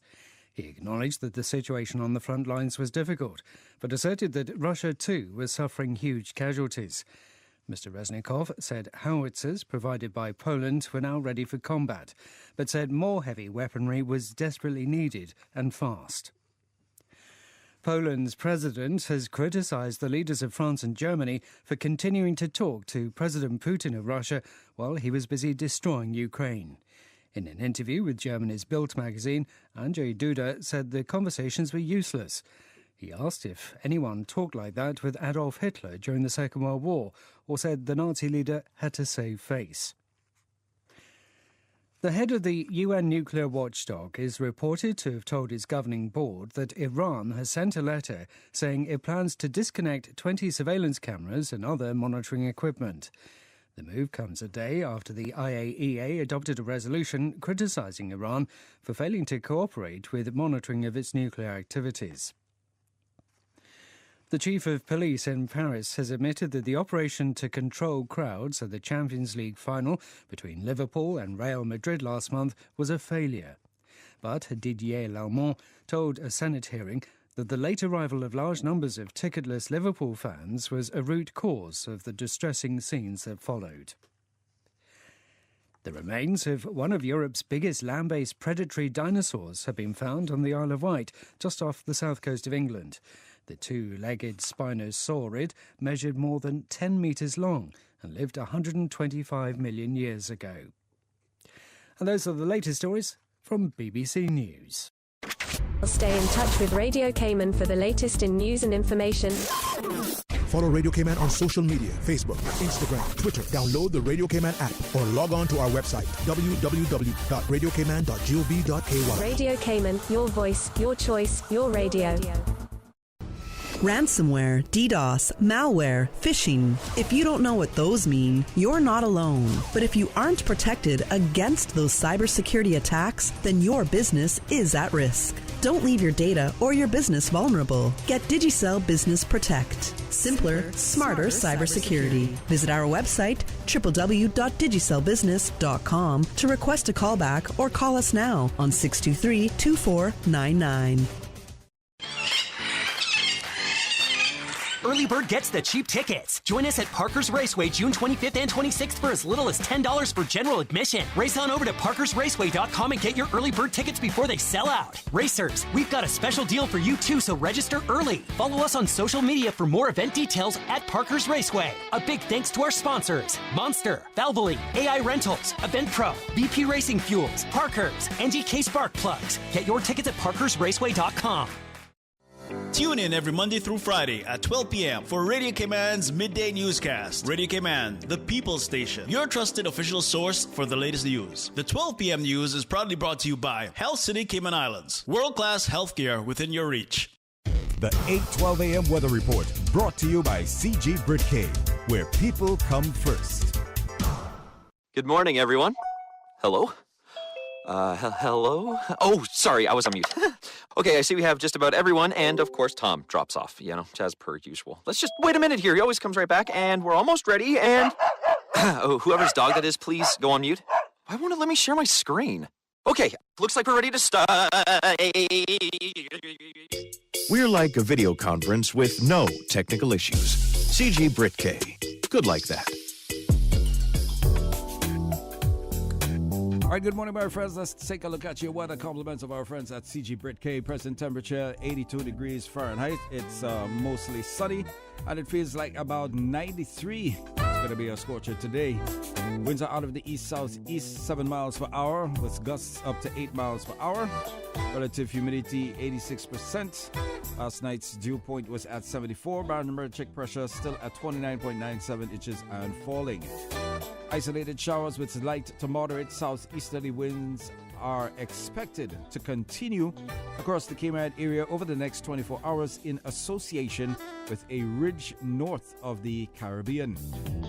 [SPEAKER 4] He acknowledged that the situation on the front lines was difficult, but asserted that Russia too was suffering huge casualties. Mr. Reznikov said howitzers provided by Poland were now ready for combat, but said more heavy weaponry was desperately needed and fast. Poland's president has criticised the leaders of France and Germany for continuing to talk to President Putin of Russia while he was busy destroying Ukraine. In an interview with Germany's Bild magazine, Andrzej Duda said the conversations were useless. He asked if anyone talked like that with Adolf Hitler during the Second World War, or said the Nazi leader had to save face. The head of the UN nuclear watchdog is reported to have told its governing board that Iran has sent a letter saying it plans to disconnect 20 surveillance cameras and other monitoring equipment. The move comes a day after the IAEA adopted a resolution criticising Iran for failing to cooperate with monitoring of its nuclear activities. The chief of police in Paris has admitted that the operation to control crowds at the Champions League final between Liverpool and Real Madrid last month was a failure. But Didier Lallement told a Senate hearing that the late arrival of large numbers of ticketless Liverpool fans was a root cause of the distressing scenes that followed. The remains of one of Europe's biggest land-based predatory dinosaurs have been found on the Isle of Wight, just off the south coast of England. The two-legged Spinosaurid measured more than 10 metres long and lived 125 million years ago. And those are the latest stories from BBC News.
[SPEAKER 11] Stay in touch with Radio Cayman for the latest in news and information.
[SPEAKER 12] Follow Radio Cayman on social media, Facebook, Instagram, Twitter. Download the Radio Cayman app or log on to our website, www.radiocayman.gov.ky.
[SPEAKER 11] Radio Cayman, your voice, your choice, your radio.
[SPEAKER 25] Ransomware, DDoS, malware, phishing. If you don't know what those mean, you're not alone. But if you aren't protected against those cybersecurity attacks, then your business is at risk. Don't leave your data or your business vulnerable. Get Digicel Business Protect. Simpler, smarter cybersecurity. Visit our website, www.digicelbusiness.com, to request a callback or call us now on 623-2499.
[SPEAKER 26] Early Bird gets the cheap tickets. Join us at Parker's Raceway June 25th and 26th for as little as $10 for general admission. Race on over to parkersraceway.com and get your Early Bird tickets before they sell out. Racers, we've got a special deal for you too, so register early. Follow us on social media for more event details at Parker's Raceway. A big thanks to our sponsors: Monster, Valvoline, AI Rentals, Event Pro, BP Racing Fuels, Parker's, and DK Spark Plugs. Get your tickets at parkersraceway.com.
[SPEAKER 27] Tune in every Monday through Friday at 12 p.m. for Radio Cayman's Midday Newscast. Radio Cayman, the People's Station, your trusted official source for the latest news. The 12 p.m. news is proudly brought to you by Health City Cayman Islands. World-class healthcare within your reach.
[SPEAKER 13] The 8:12 a.m. weather report brought to you by CG Britcay, where people come first.
[SPEAKER 28] Good morning, everyone. Hello? Hello? Oh, sorry, I was on mute. Okay, I see we have just about everyone, and of course Tom drops off, as per usual. Let's just wait a minute here. He always comes right back, and we're almost ready, and... Oh, whoever's dog that is, please go on mute. Why won't it let me share my screen? Okay, looks like we're ready to start.
[SPEAKER 1] We're like a video conference with no technical issues. CG Brit K. Good like that.
[SPEAKER 7] All right, good morning, my friends. Let's take a look at your weather. Compliments of our friends at CG Brit K. Present temperature 82 degrees Fahrenheit. It's mostly sunny, and it feels like about 93. It's going to be a scorcher today. Winds are out of the east-southeast, 7 miles per hour, with gusts up to 8 miles per hour. Relative humidity 86%. Last night's dew point was at 74. Barometric pressure still at 29.97 inches and falling. Isolated showers with light to moderate southeasterly winds are expected to continue across the Cayman area over the next 24 hours in association with a ridge north of the Caribbean.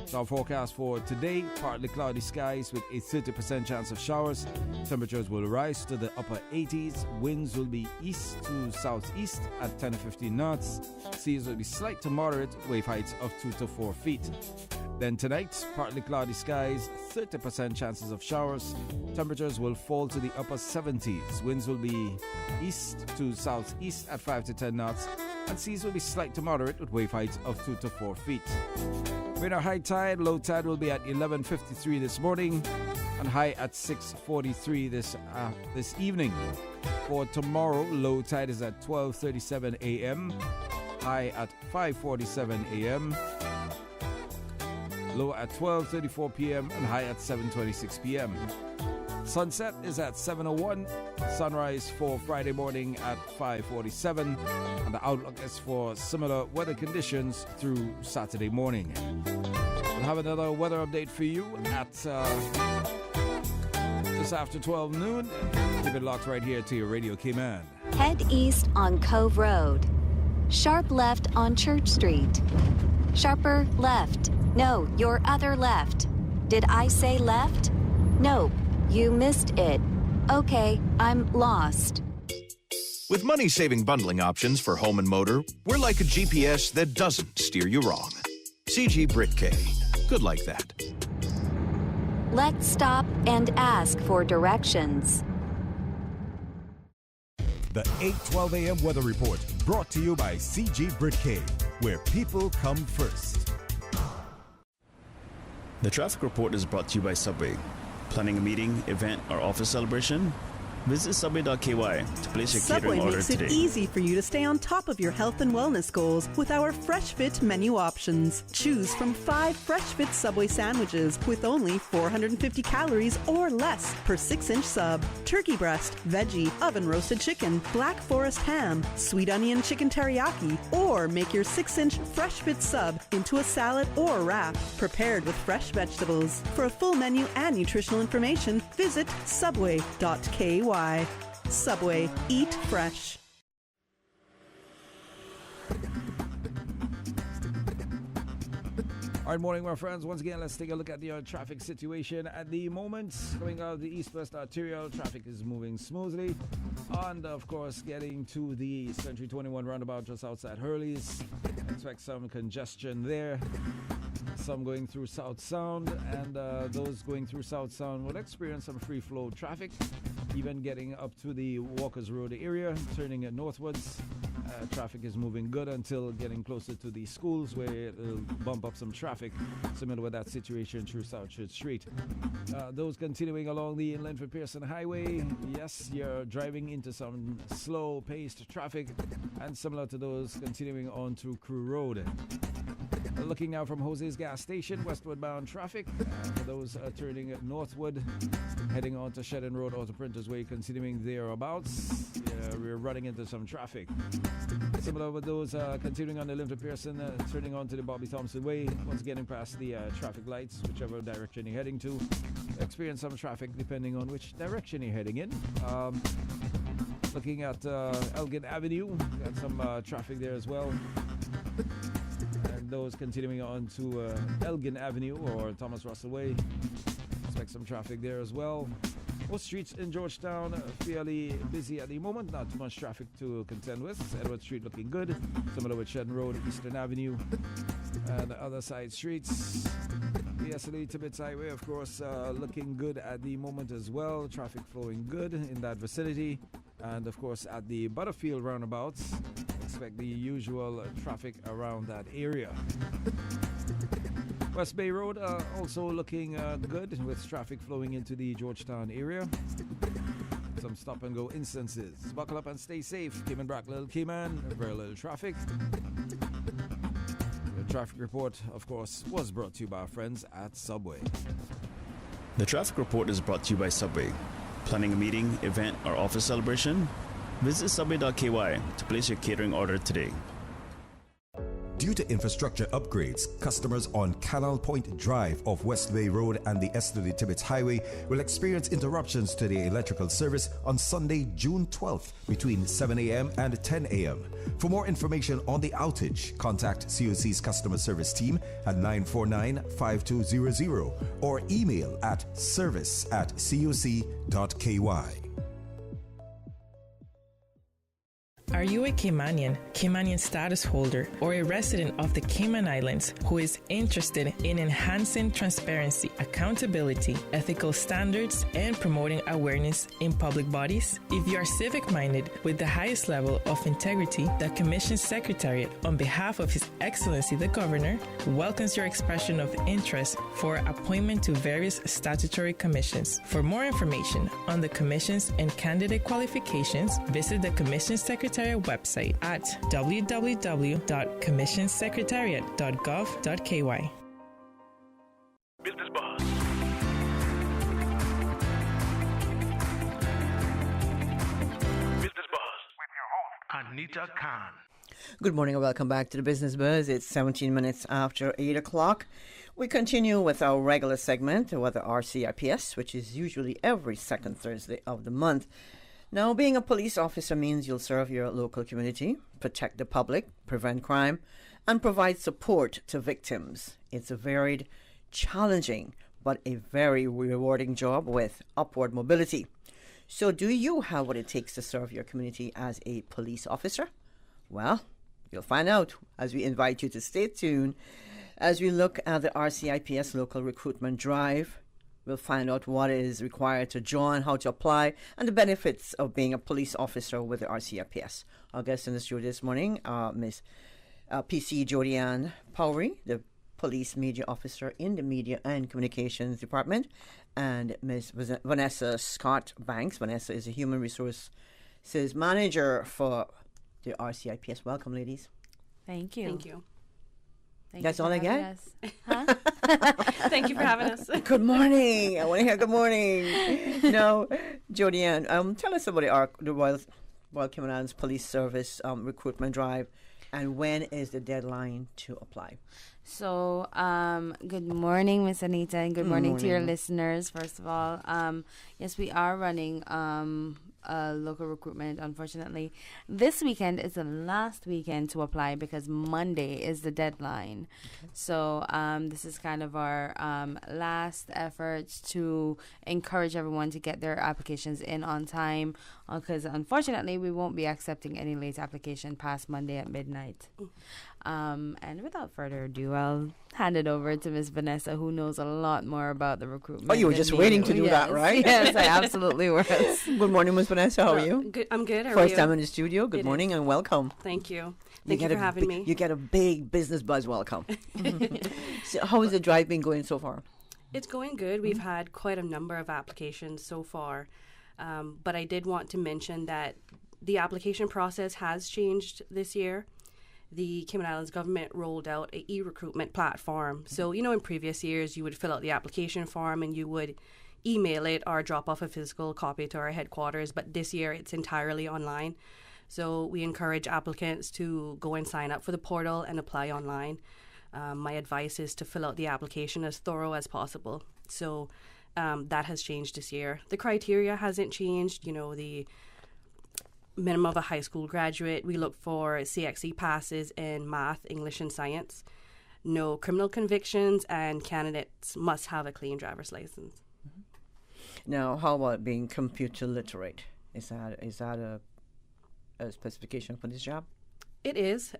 [SPEAKER 7] So our forecast for today, partly cloudy skies with a 30% chance of showers. Temperatures will rise to the upper 80s. Winds will be east to southeast at 10 to 15 knots. Seas will be slight to moderate, wave heights of 2 to 4 feet. Then tonight, partly cloudy skies, 30% chances of showers. Temperatures will fall to the upper 70s. Winds will be east to southeast at 5 to 10 knots. And seas will be slight to moderate with wave heights of 2 to 4 feet. With a high tide, low tide will be at 11:53 this morning and high at 6:43 this evening. For tomorrow, low tide is at 12:37 a.m., high at 5:47 a.m., low at 12:34 p.m. and high at 7:26 p.m. Sunset is at 7:01. Sunrise for Friday morning at 5:47. And the outlook is for similar weather conditions through Saturday morning. We'll have another weather update for you at just after 12 noon. Keep it locked right here to your Radio Cayman.
[SPEAKER 9] Head east on Cove Road. Sharp left on Church Street. Sharper left. No, your other left. Did I say left? Nope, you missed it. Okay, I'm lost.
[SPEAKER 1] With money-saving bundling options for home and motor, we're like a GPS that doesn't steer you wrong. CG Brit K. Good like that.
[SPEAKER 9] Let's stop and ask for directions.
[SPEAKER 13] The 8:12 a.m. weather report brought to you by CG Brit K, where people come first.
[SPEAKER 27] The traffic report is brought to you by Subway. Planning a meeting, event, or office celebration? Visit Subway.ky to place your catering order today.
[SPEAKER 25] Subway makes it easy for you to stay on top of your health and wellness goals with our Fresh Fit menu options. Choose from 5 Fresh Fit Subway sandwiches with only 450 calories or less per 6-inch sub. Turkey breast, veggie, oven roasted chicken, Black Forest ham, sweet onion chicken teriyaki, or make your 6-inch Fresh Fit sub into a salad or wrap prepared with fresh vegetables. For a full menu and nutritional information, visit subway.ky. Subway, eat fresh.
[SPEAKER 7] All right, morning, my friends. Once again, let's take a look at the traffic situation at the moment. Coming out of the east-west arterial, traffic is moving smoothly. And, of course, getting to the Century 21 roundabout just outside Hurley's. Expect some congestion there. Some going through South Sound, and those going through South Sound will experience some free-flow traffic, even getting up to the Walkers Road area, turning it northwards. Traffic is moving good until getting closer to the schools, where it'll bump up some traffic, similar with that situation through South Church Street. Those continuing along the Linford Pearson Highway, yes, you're driving into some slow-paced traffic, and similar to those continuing on to Crew Road. Looking now from Jose's gas station, westward bound traffic. For those turning northward, heading on to Shedden Road, Auto Printers Way, continuing thereabouts. We're running into some traffic. Similar with those continuing on the Linford Pearson, turning on to the Bobby Thompson Way, once getting past the traffic lights, whichever direction you're heading to. Experience some traffic depending on which direction you're heading in. Looking at Elgin Avenue, got some traffic there as well. And those continuing on to Elgin Avenue or Thomas Russell Way, expect some traffic there as well. Most streets in Georgetown fairly busy at the moment, not too much traffic to contend with. Edward Street looking good, similar with Shedden Road, Eastern Avenue, and other side streets. The Yesterday Tibbetts Highway, of course, looking good at the moment as well. Traffic flowing good in that vicinity. And of course, at the Butterfield roundabouts, expect the usual traffic around that area. West Bay Road also looking good with traffic flowing into the Georgetown area. Some stop and go instances. Buckle up and stay safe. Cayman Brack, Little Cayman, very little traffic. The traffic report, of course, was brought to you by our friends at Subway.
[SPEAKER 27] The traffic report is brought to you by Subway. Planning a meeting, event, or office celebration? Visit subway.ky to place your catering order today.
[SPEAKER 13] Due to infrastructure upgrades, customers on Canal Point Drive off West Bay Road and the Yesterday Tibbetts Highway will experience interruptions to their electrical service on Sunday, June 12th between 7 a.m. and 10 a.m. For more information on the outage, contact COC's customer service team at 949-5200 or email at service@coc.ky.
[SPEAKER 6] Are you a Caymanian, Caymanian status holder, or a resident of the Cayman Islands who is interested in enhancing transparency, accountability, ethical standards, and promoting awareness in public bodies? If you are civic-minded with the highest level of integrity, the Commission Secretariat, on behalf of His Excellency the Governor, welcomes your expression of interest for appointment to various statutory commissions. For more information on the commissions and candidate qualifications, visit the Commission Secretariat website at www.commissionsecretariat.gov.ky.
[SPEAKER 8] Business Buzz. Business Buzz with your host, Anita Khan.
[SPEAKER 10] Good morning and welcome back to the Business Buzz. It's 17 minutes after 8 o'clock. We continue with our regular segment, the RCIPS, which is usually every second Thursday of the month. Now, being a police officer means you'll serve your local community, protect the public, prevent crime, and provide support to victims. It's a varied, challenging, but a very rewarding job with upward mobility. So, do you have what it takes to serve your community as a police officer? Well, you'll find out as we invite you to stay tuned as we look at the RCIPS local recruitment drive. We'll find out what is required to join, how to apply, and the benefits of being a police officer with the RCIPS. Our guest in the studio this morning, Ms. PC Jodianne Powery, the police media officer in the Media and Communications Department, and Ms. Vanessa Scott Banks. Vanessa is a Human Resources Manager for the RCIPS. Welcome, ladies.
[SPEAKER 14] Thank you. Thank you.
[SPEAKER 10] That's all I get?
[SPEAKER 14] Huh? Thank you for having us.
[SPEAKER 10] Good morning. I want to hear good morning. Now, Jodianne, tell us about the Royal Cayman Islands Police Service recruitment drive, and when is the deadline to apply?
[SPEAKER 14] So, good morning, Miss Anita, and good morning to your listeners, first of all. Yes, we are running local recruitment, unfortunately. This weekend is the last weekend to apply because Monday is the deadline. Okay. So this is kind of our last efforts to encourage everyone to get their applications in on time, because unfortunately we won't be accepting any late application past Monday at midnight. And without further ado, I'll hand it over to Miss Vanessa, who knows a lot more about the recruitment.
[SPEAKER 10] Oh, you were just waiting to do that, right?
[SPEAKER 14] Yes, I absolutely was.
[SPEAKER 10] Good morning, Miss Vanessa. How are you?
[SPEAKER 15] Good. I'm good. How are
[SPEAKER 10] First
[SPEAKER 15] you?
[SPEAKER 10] time in the studio. Good morning and welcome.
[SPEAKER 15] Thank you. Thank you for having me.
[SPEAKER 10] You get a big business buzz welcome. So how has the drive been going so far?
[SPEAKER 15] It's going good. We've had quite a number of applications so far. But I did want to mention that the application process has changed this year. The Cayman Islands government rolled out a e-recruitment platform. So, in previous years, you would fill out the application form and you would email it or drop off a physical copy to our headquarters. But this year, it's entirely online. So we encourage applicants to go and sign up for the portal and apply online. My advice is to fill out the application as thorough as possible. So that has changed this year. The criteria hasn't changed. The minimum of a high school graduate. We look for CXC passes in math, English, and science. No criminal convictions, and candidates must have a clean driver's license.
[SPEAKER 10] Now, how about being computer literate? Is that a specification for this job?
[SPEAKER 15] It is.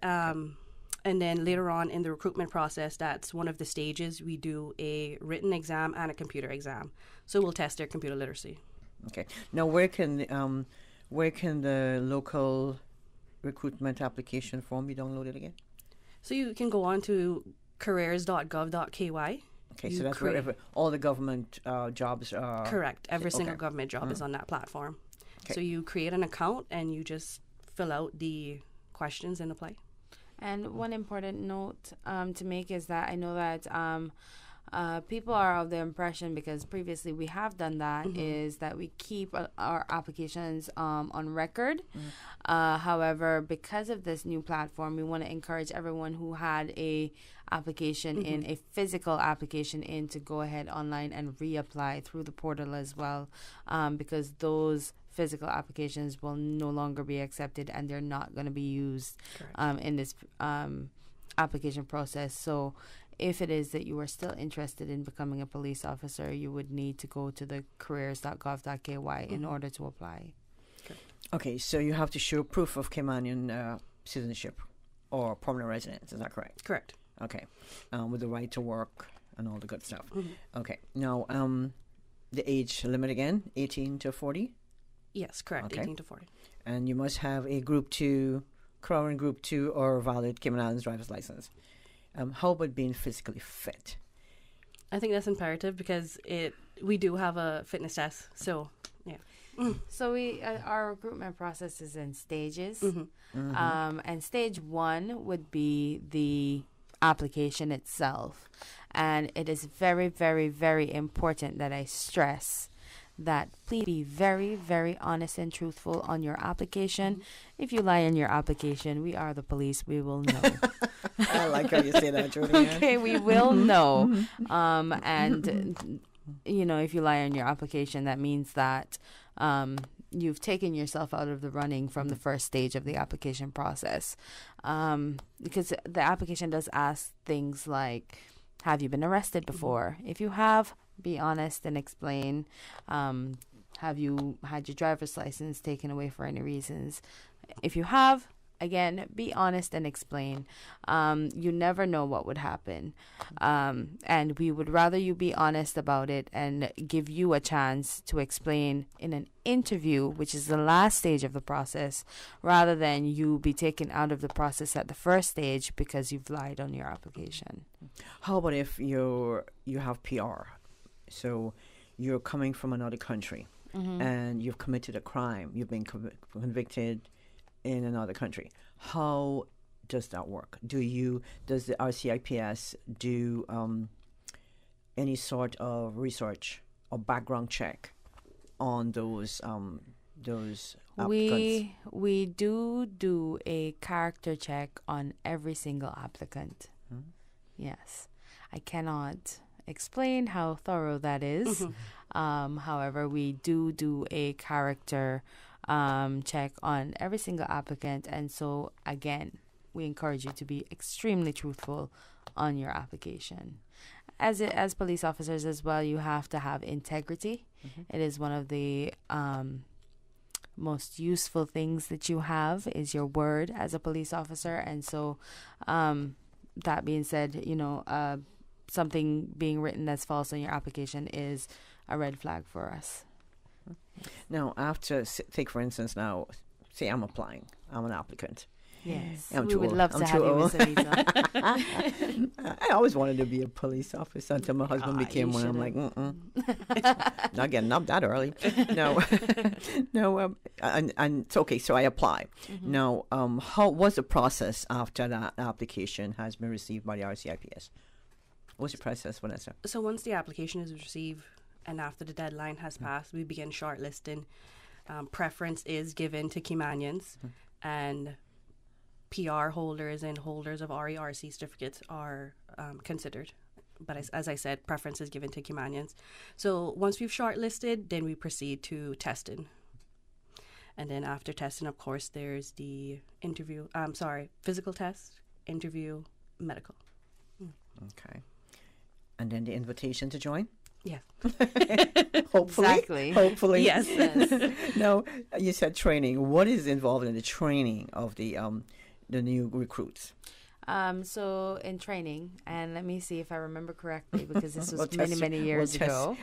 [SPEAKER 15] And then later on in the recruitment process, that's one of the stages. We do a written exam and a computer exam. So we'll test their computer literacy.
[SPEAKER 10] Okay. Now, where can the local recruitment application form be downloaded again?
[SPEAKER 15] So you can go on to careers.gov.ky.
[SPEAKER 10] Okay, so that's where all the government jobs are.
[SPEAKER 15] Correct. Every single government job is on that platform. Okay. So you create an account and you just fill out the questions and apply.
[SPEAKER 14] And one important note to make is that I know that people are of the impression, because previously we have done that, is that we keep our applications on record. However, because of this new platform, we want to encourage everyone who had a application in, a physical application in, to go ahead online and reapply through the portal as well, because those physical applications will no longer be accepted and they're not going to be used in this application process. So if it is that you are still interested in becoming a police officer, you would need to go to the careers.gov.ky in order to apply.
[SPEAKER 10] Okay, so you have to show proof of Caymanian citizenship or permanent residence, is that correct?
[SPEAKER 15] Correct.
[SPEAKER 10] Okay, with the right to work and all the good stuff. Okay, now the age limit again, 18 to 40?
[SPEAKER 15] Yes, correct, okay. 18 to 40.
[SPEAKER 10] And you must have a Group 2, Crown Group 2 or valid Cayman Islands driver's license. How about being physically fit?
[SPEAKER 15] I think that's imperative because we do have a fitness test. So, yeah.
[SPEAKER 14] So our recruitment process is in stages. And stage 1 would be the application itself. And it is very, very, very important that I stress that please be very, very honest and truthful on your application. If you lie in your application, we are the police. We will know.
[SPEAKER 10] I like how you say that, Judy.
[SPEAKER 14] Okay, we will know. And, if you lie in your application, that means that you've taken yourself out of the running from the first stage of the application process. Because the application does ask things like, have you been arrested before? If you have, be honest and explain. Have you had your driver's license taken away for any reasons? If you have, again, be honest and explain. You never know what would happen. And we would rather you be honest about it and give you a chance to explain in an interview, which is the last stage of the process, rather than you be taken out of the process at the first stage because you've lied on your application.
[SPEAKER 10] How about if you have PR? So you're coming from another country and you've committed a crime. You've been convicted in another country. How does that work? Does the RCIPS do any sort of research or background check on those applicants?
[SPEAKER 14] We do a character check on every single applicant. Yes. I cannot explain how thorough that is. However, we do a character check on every single applicant, and so again, we encourage you to be extremely truthful on your application. As police officers as well, you have to have integrity. It is one of the most useful things that you have is your word as a police officer, and so that being said, something being written as false on your application is a red flag for us.
[SPEAKER 10] Now, take for instance, now, say I'm applying. I'm an applicant.
[SPEAKER 14] Yes,
[SPEAKER 10] we
[SPEAKER 14] would love to have you, Miss Anita.
[SPEAKER 10] I always wanted to be a police officer until my husband became one. I'm like, not getting up that early. No, and it's okay. So I apply. Now, how was the process after that application has been received by the RCIPS? What's the process, Vanessa?
[SPEAKER 15] So once the application is received and after the deadline has passed, we begin shortlisting. Preference is given to Caymanians, and PR holders and holders of RERC certificates are considered. But as I said, preference is given to Caymanians. So once we've shortlisted, then we proceed to testing. And then after testing, of course, there's the physical test, interview, medical.
[SPEAKER 10] Okay. And then the invitation to join?
[SPEAKER 15] Yes.
[SPEAKER 10] Hopefully.
[SPEAKER 14] Exactly.
[SPEAKER 10] Hopefully.
[SPEAKER 15] Yes.
[SPEAKER 10] Now, you said training. What is involved in the training of the new recruits?
[SPEAKER 14] So in training, and let me see if I remember correctly, because this was many years ago.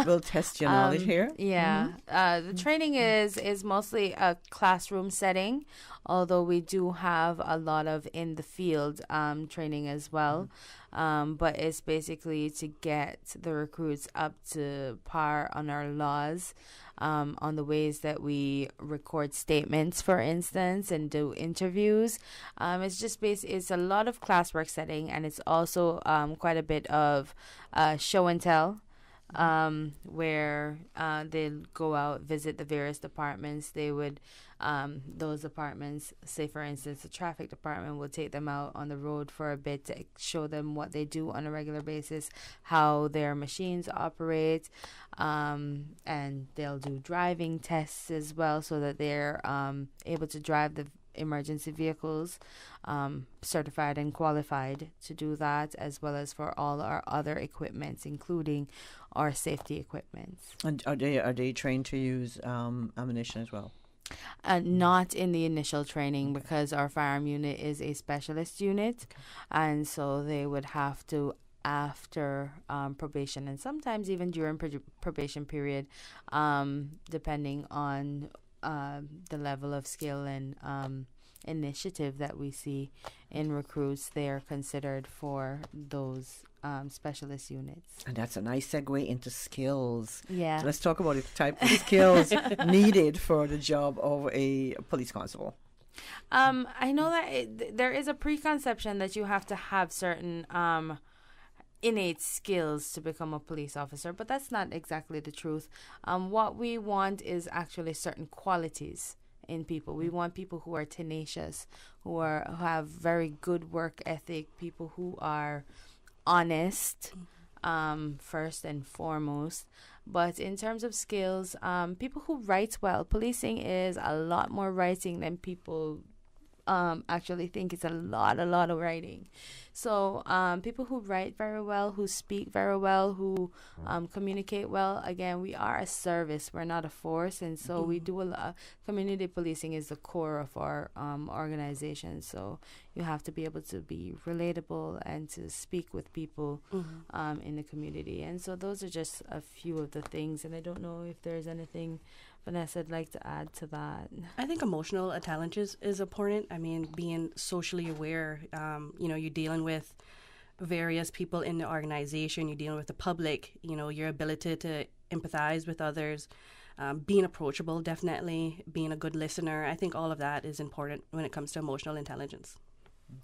[SPEAKER 10] We'll test your knowledge here.
[SPEAKER 14] Yeah. The training is mostly a classroom setting, although we do have a lot of in the field training as well. But it's basically to get the recruits up to par on our laws, on the ways that we record statements, for instance, and do interviews. It's just it's a lot of classwork setting, and it's also quite a bit of show and tell. Where they'll go out, visit the various departments. They would, those departments, say for instance, the traffic department will take them out on the road for a bit to show them what they do on a regular basis, how their machines operate, and they'll do driving tests as well, so that they're able to drive the emergency vehicles, certified and qualified to do that, as well as for all our other equipments, including our safety equipments.
[SPEAKER 10] And are they trained to use ammunition as well?
[SPEAKER 14] Not in the initial training, because our firearm unit is a specialist unit, and so they would have to, after probation, and sometimes even during probation period, depending on the level of skill and initiative that we see in recruits, they are considered for those specialist units.
[SPEAKER 10] And that's a nice segue into skills.
[SPEAKER 14] Yeah.
[SPEAKER 10] So let's talk about the type of skills needed for the job of a police constable.
[SPEAKER 14] I know that there is a preconception that you have to have certain innate skills to become a police officer, but that's not exactly the truth. What we want is actually certain qualities in people. We want people who are tenacious, who have very good work ethic, people who are honest, first and foremost. But in terms of skills, people who write well. Policing is a lot more writing than people actually think. It's a lot of writing. So people who write very well, who speak very well, who communicate well. Again, we are a service. We're not a force. And so we do a lot. Community policing is the core of our organization. So you have to be able to be relatable and to speak with people in the community. And so those are just a few of the things. And I don't know if there's anything, Vanessa, I'd like to add to that.
[SPEAKER 15] I think emotional intelligence is important. I mean, being socially aware, you're dealing with various people in the organization, you're dealing with the public, your ability to empathize with others, being approachable, definitely, being a good listener. I think all of that is important when it comes to emotional intelligence.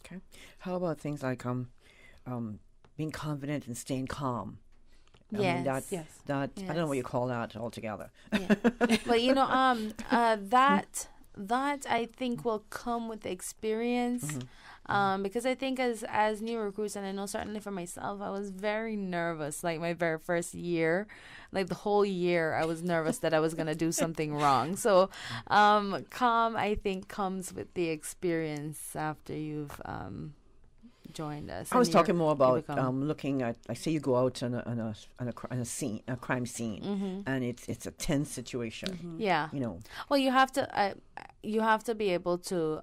[SPEAKER 10] Okay. How about things like being confident and staying calm? I mean, that I don't know what you call that altogether.
[SPEAKER 14] Yeah. Well, that I think will come with experience. Because I think as new recruits, and I know certainly for myself, I was very nervous. Like my very first year, like the whole year, I was nervous that I was going to do something wrong. So calm, I think, comes with the experience after you've joined us.
[SPEAKER 10] I was talking more about looking at. I say you go out on a crime scene, and it's a tense situation.
[SPEAKER 14] Yeah, Well, you have to be able to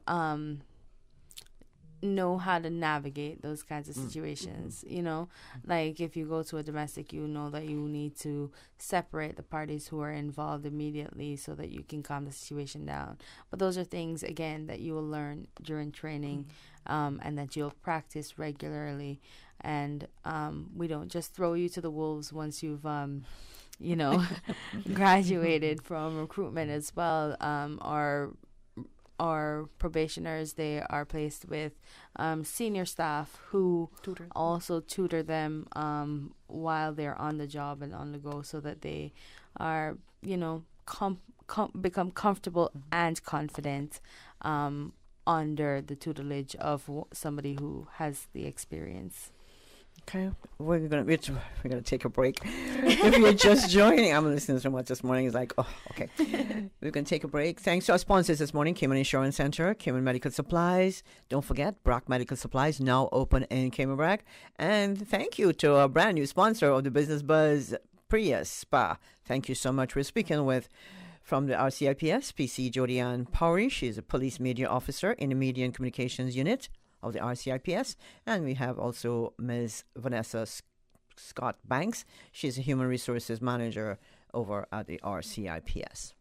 [SPEAKER 14] know how to navigate those kinds of situations. Like if you go to a domestic, you know that you need to separate the parties who are involved immediately so that you can calm the situation down. But those are things, again, that you will learn during training, and that you'll practice regularly. And we don't just throw you to the wolves once you've graduated from recruitment as well. Our probationers, they are placed with senior staff who also tutor them while they're on the job and on the go, so that they are, become comfortable and confident under the tutelage of somebody who has the experience.
[SPEAKER 10] Okay, we're gonna take a break. If you're just joining, I'm listening so much this morning. It's like, oh, okay. We're gonna take a break. Thanks to our sponsors this morning: Cayman Insurance Center, Cayman Medical Supplies. Don't forget, Brock Medical Supplies, now open in Cayman Brac. And thank you to our brand new sponsor of the Business Buzz, Priya Spa. Thank you so much. We're speaking with, from the RCIPS, PC Jodianne Powery. She's a police media officer in the Media and Communications Unit of the RCIPS. And we have also Ms. Vanessa Scott Banks. She's a Human Resources Manager over at the RCIPS.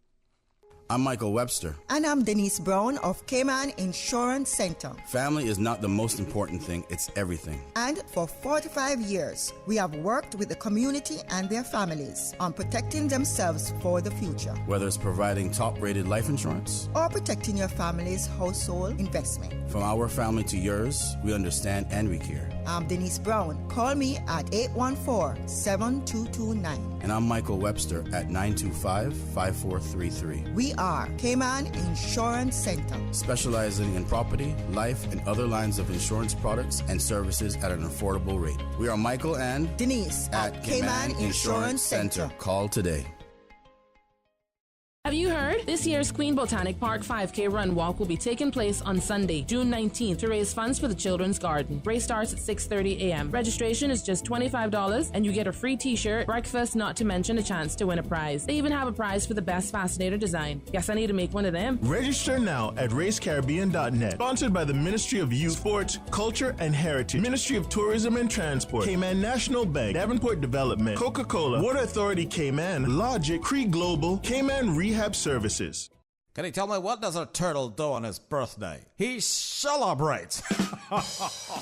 [SPEAKER 2] I'm Michael Webster.
[SPEAKER 5] And I'm Denise Brown of Cayman Insurance Center.
[SPEAKER 2] Family is not the most important thing, it's everything.
[SPEAKER 5] And for 45 years, we have worked with the community and their families on protecting themselves for the future.
[SPEAKER 2] Whether it's providing top-rated life insurance
[SPEAKER 5] or protecting your family's household investment.
[SPEAKER 2] From our family to yours, we understand and we care.
[SPEAKER 5] I'm Denise Brown. Call me at 814-7229.
[SPEAKER 2] And I'm Michael Webster at 925-5433.
[SPEAKER 5] We are Cayman Insurance Center,
[SPEAKER 2] specializing in property, life, and other lines of insurance products and services at an affordable rate. We are Michael and
[SPEAKER 5] Denise at Cayman Insurance Center.
[SPEAKER 2] Call today.
[SPEAKER 16] Have you heard? This year's Queen Botanic Park 5K Run Walk will be taking place on Sunday, June 19th to raise funds for the Children's Garden. Race starts at 6:30 a.m. Registration is just $25 and you get a free t-shirt, breakfast, not to mention a chance to win a prize. They even have a prize for the best fascinator design. Guess I need to make one of them.
[SPEAKER 17] Register now at racecaribbean.net. Sponsored by the Ministry of Youth, Sports, Culture and Heritage, Ministry of Tourism and Transport, Cayman National Bank, Davenport Development, Coca-Cola, Water Authority Cayman, Logic, Cree Global, Cayman Rehab Services.
[SPEAKER 18] Can you tell me what does a turtle do on his birthday? He celebrates.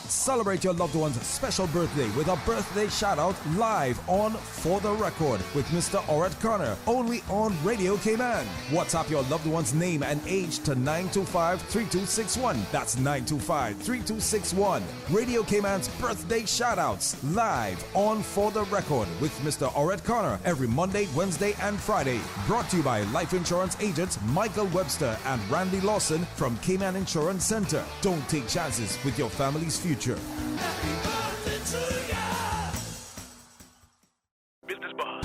[SPEAKER 7] Celebrate your loved one's special birthday with a birthday shout-out live on For the Record with Mr. Oret Connor, only on Radio Cayman. WhatsApp your loved one's name and age to 925-3261. That's 925-3261. Radio Cayman's birthday shout-outs live on For the Record with Mr. Oret Connor every Monday, Wednesday, and Friday. Brought to you by life insurance agents Michael Webster and Randy Lawson from Cayman Insurance Center. Don't take chances with your family's future.
[SPEAKER 8] Business Buzz.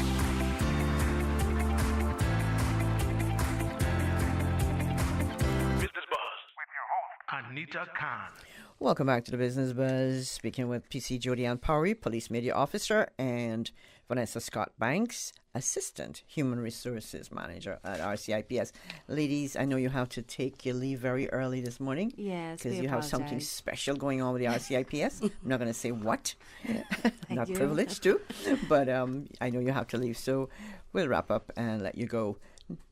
[SPEAKER 8] Business Buzz with your host, Anita Khan.
[SPEAKER 10] Welcome back to the Business Buzz. Speaking with PC Jodianne Powery, Police Media Officer, and Vanessa Scott Banks, Assistant Human Resources Manager at RCIPS. Ladies, I know you have to take your leave very early this morning.
[SPEAKER 14] Yes,
[SPEAKER 10] because you have something special going on with the RCIPS. I'm not going to say what. Not privileged to, but I know you have to leave. So we'll wrap up and let you go.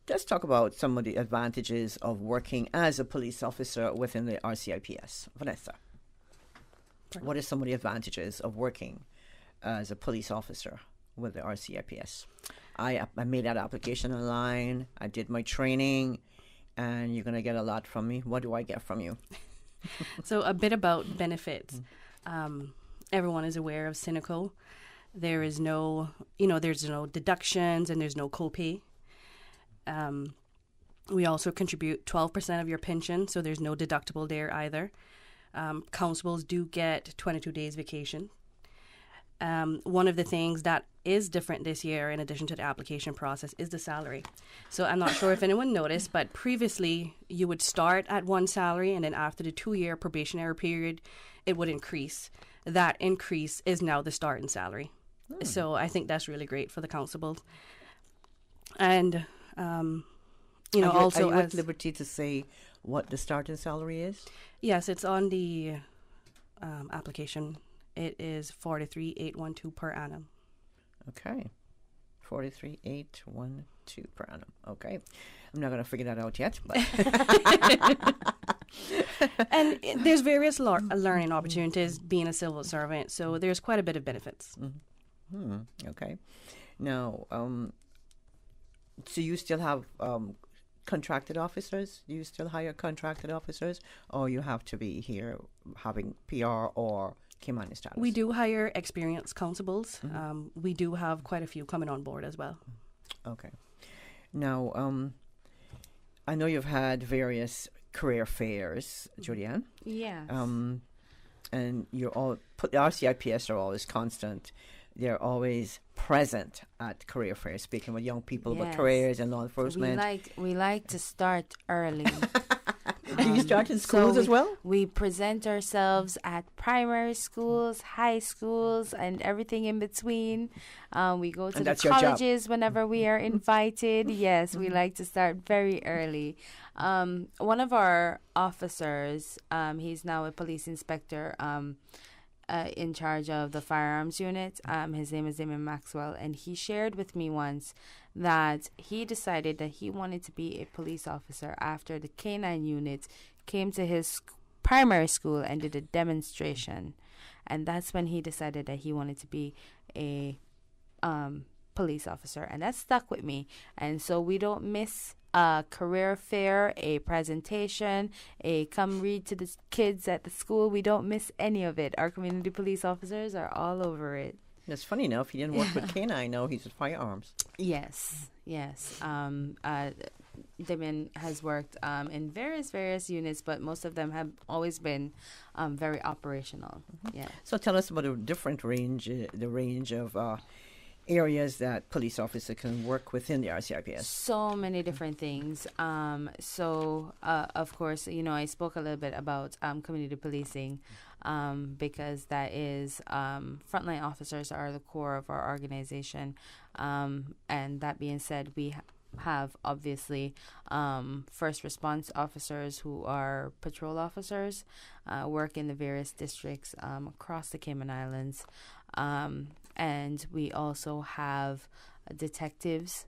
[SPEAKER 10] Let's talk about some of the advantages of working as a police officer within the RCIPS. Vanessa, what are some of the advantages of working as a police officer with the RCIPS? I made that application online. I did my training, and you're going to get a lot from me. What do I get from you?
[SPEAKER 15] So a bit about benefits. Everyone is aware of Cynical. There is no, there's no deductions and there's no copay. We also contribute 12% of your pension, so there's no deductible there either. Constables do get 22 days vacation. One of the things that is different this year, in addition to the application process, is the salary. So I'm not sure if anyone noticed, but previously you would start at one salary, and then after the 2-year probationary period, it would increase. That increase is now the starting salary. So I think that's really great for the constables. And, also...
[SPEAKER 10] Are you at liberty to say what the starting salary is?
[SPEAKER 15] Yes, it's on the application. It is $43,812 per annum.
[SPEAKER 10] Okay. $43,812 per annum. Okay. I'm not going to figure that out yet, but...
[SPEAKER 15] And there's various learning opportunities being a civil servant, so there's quite a bit of benefits.
[SPEAKER 10] Okay. Now, so you still have contracted officers? Do you still hire contracted officers? Or you have to be here having PR or Cayman status?
[SPEAKER 15] We do hire experienced constables. We do have quite a few coming on board as well.
[SPEAKER 10] Okay. Now, I know you've had various career fairs, Jodianne.
[SPEAKER 14] Yes.
[SPEAKER 10] And the RCIPS are always constant. They're always present at career fairs, speaking with young people about careers and law enforcement.
[SPEAKER 14] We like to start early.
[SPEAKER 10] Do you start in schools as well?
[SPEAKER 14] We present ourselves at primary schools, high schools, and everything in between. We go to the colleges whenever we are invited. Yes, we like to start very early. One of our officers, he's now a police inspector in charge of the firearms unit. His name is Damon Maxwell, and he shared with me once that he decided that he wanted to be a police officer after the K9 unit came to his primary school and did a demonstration. And that's when he decided that he wanted to be a police officer. And that stuck with me. And so we don't miss a career fair, a presentation, a come read to the kids at the school. We don't miss any of it. Our community police officers are all over it.
[SPEAKER 10] That's funny enough. He didn't work with K9. No, he's with firearms.
[SPEAKER 14] Yes. Damon has worked in various units, but most of them have always been very operational. Yeah.
[SPEAKER 10] So tell us about the different range, the range of areas that police officer can work within the RCIPS.
[SPEAKER 14] So many different things. Of course, I spoke a little bit about community policing because that is frontline officers are the core of our organization. And that being said, we have obviously first response officers who are patrol officers, work in the various districts across the Cayman Islands. And we also have detectives.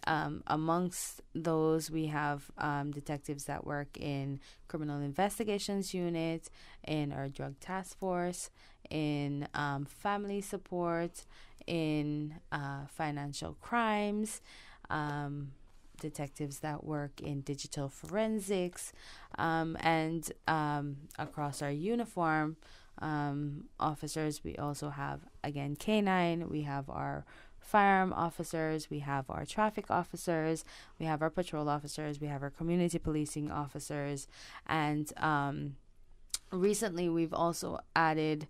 [SPEAKER 14] Amongst those, we have detectives that work in criminal investigations unit, in our drug task force, in family support, in financial crimes, detectives that work in digital forensics, and across our uniform officers, we also have, again, K9, we have our firearm officers, we have our traffic officers, we have our patrol officers, we have our community policing officers, and recently we've also added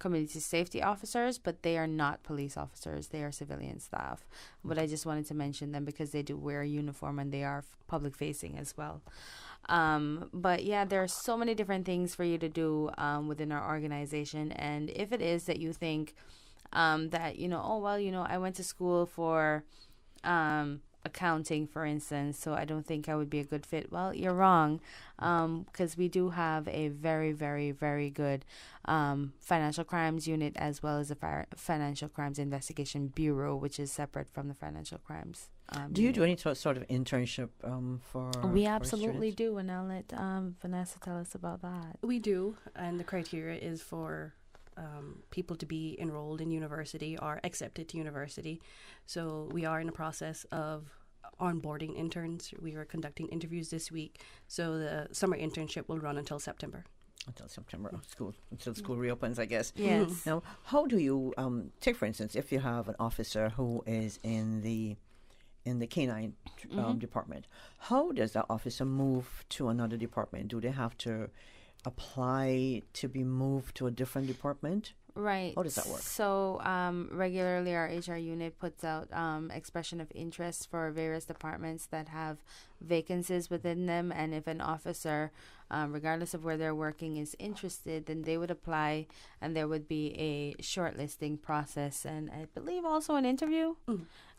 [SPEAKER 14] community safety officers, but they are not police officers, they are civilian staff. But I just wanted to mention them because they do wear a uniform and they are public facing as well. But yeah, there are so many different things for you to do within our organization. And if it is that you think that, I went to school for accounting, for instance, so I don't think I would be a good fit. Well, you're wrong, because we do have a very, very, very good financial crimes unit, as well as a financial crimes investigation bureau, which is separate from the financial crimes.
[SPEAKER 10] Do you do any sort of internship for?
[SPEAKER 14] We absolutely do, and I'll let Vanessa tell us about that.
[SPEAKER 15] We do, and the criteria is for people to be enrolled in university or accepted to university. So we are in the process of onboarding interns. We are conducting interviews this week. So the summer internship will run until September.
[SPEAKER 10] Until September, until school reopens, I guess.
[SPEAKER 14] Yes.
[SPEAKER 10] Now, how do you take, for instance, if you have an officer who is in the K9 department, how does that officer move to another department? Do they have to apply to be moved to a different department?
[SPEAKER 14] Right.
[SPEAKER 10] How does that work?
[SPEAKER 14] So regularly our HR unit puts out expression of interest for various departments that have vacancies within them. And if an officer, regardless of where they're working, is interested, then they would apply and there would be a shortlisting process and I believe also an interview.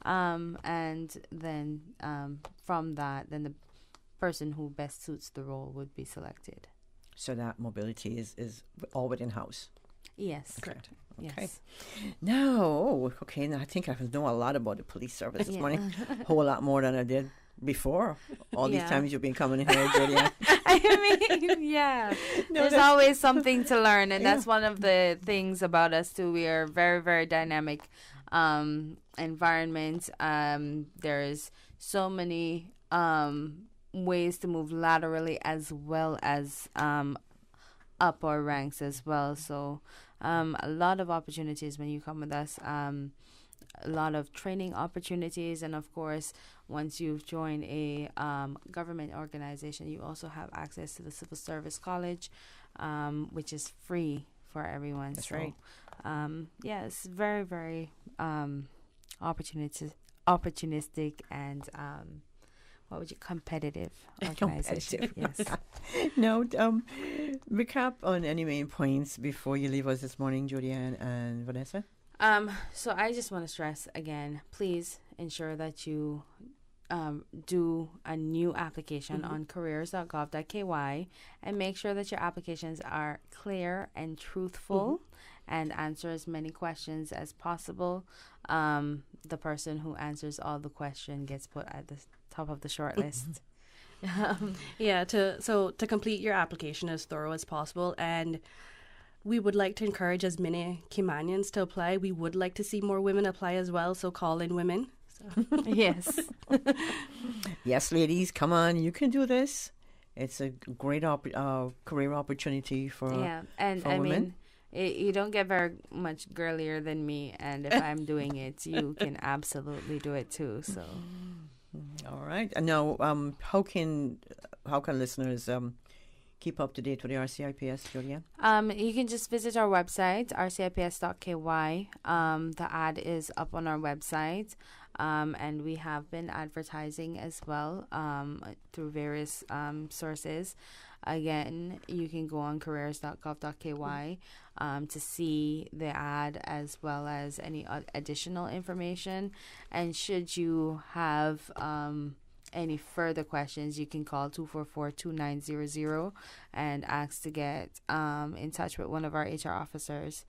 [SPEAKER 14] And then from that, then the person who best suits the role would be selected.
[SPEAKER 10] So that mobility is all within house.
[SPEAKER 14] Yes.
[SPEAKER 15] Correct.
[SPEAKER 10] Okay.
[SPEAKER 14] Yes.
[SPEAKER 10] Now I think I know a lot about the police service this morning. A whole lot more than I did before. All these times you've been coming in here, Julia.
[SPEAKER 14] I mean, yeah. There's always something to learn, and that's one of the things about us too. We are very, very dynamic environment. There's so many ways to move laterally as well as up our ranks as well. So a lot of opportunities when you come with us. A lot of training opportunities, and of course, once you've joined a government organization, you also have access to the Civil Service College, which is free for everyone.
[SPEAKER 10] That's right.
[SPEAKER 14] Yeah, it's very, very opportunistic and what would you competitive organization? Yes.
[SPEAKER 10] Now, recap on any main points before you leave us this morning, Julianne and Vanessa.
[SPEAKER 14] So I just want to stress again, please ensure that you do a new application on careers.gov.ky and make sure that your applications are clear and truthful and answer as many questions as possible. The person who answers all the questions gets put at the top of the short list.
[SPEAKER 15] To complete your application as thorough as possible, and we would like to encourage as many Caymanians to apply. We would like to see more women apply as well, so call in women.
[SPEAKER 14] Yes.
[SPEAKER 10] Yes, ladies, come on, you can do this. It's a great career opportunity for
[SPEAKER 14] and
[SPEAKER 10] for
[SPEAKER 14] I
[SPEAKER 10] women.
[SPEAKER 14] mean, you don't get very much girlier than me, and if I'm doing it, you can absolutely do it too. So,
[SPEAKER 10] all right. And now, how can listeners keep up to date with the RCIPS, Julianne?
[SPEAKER 14] You can just visit our website, rcips.ky. The ad is up on our website. And we have been advertising as well through various sources. Again, you can go on careers.gov.ky to see the ad as well as any additional information. And should you have any further questions, you can call 244-2900 and ask to get in touch with one of our HR officers.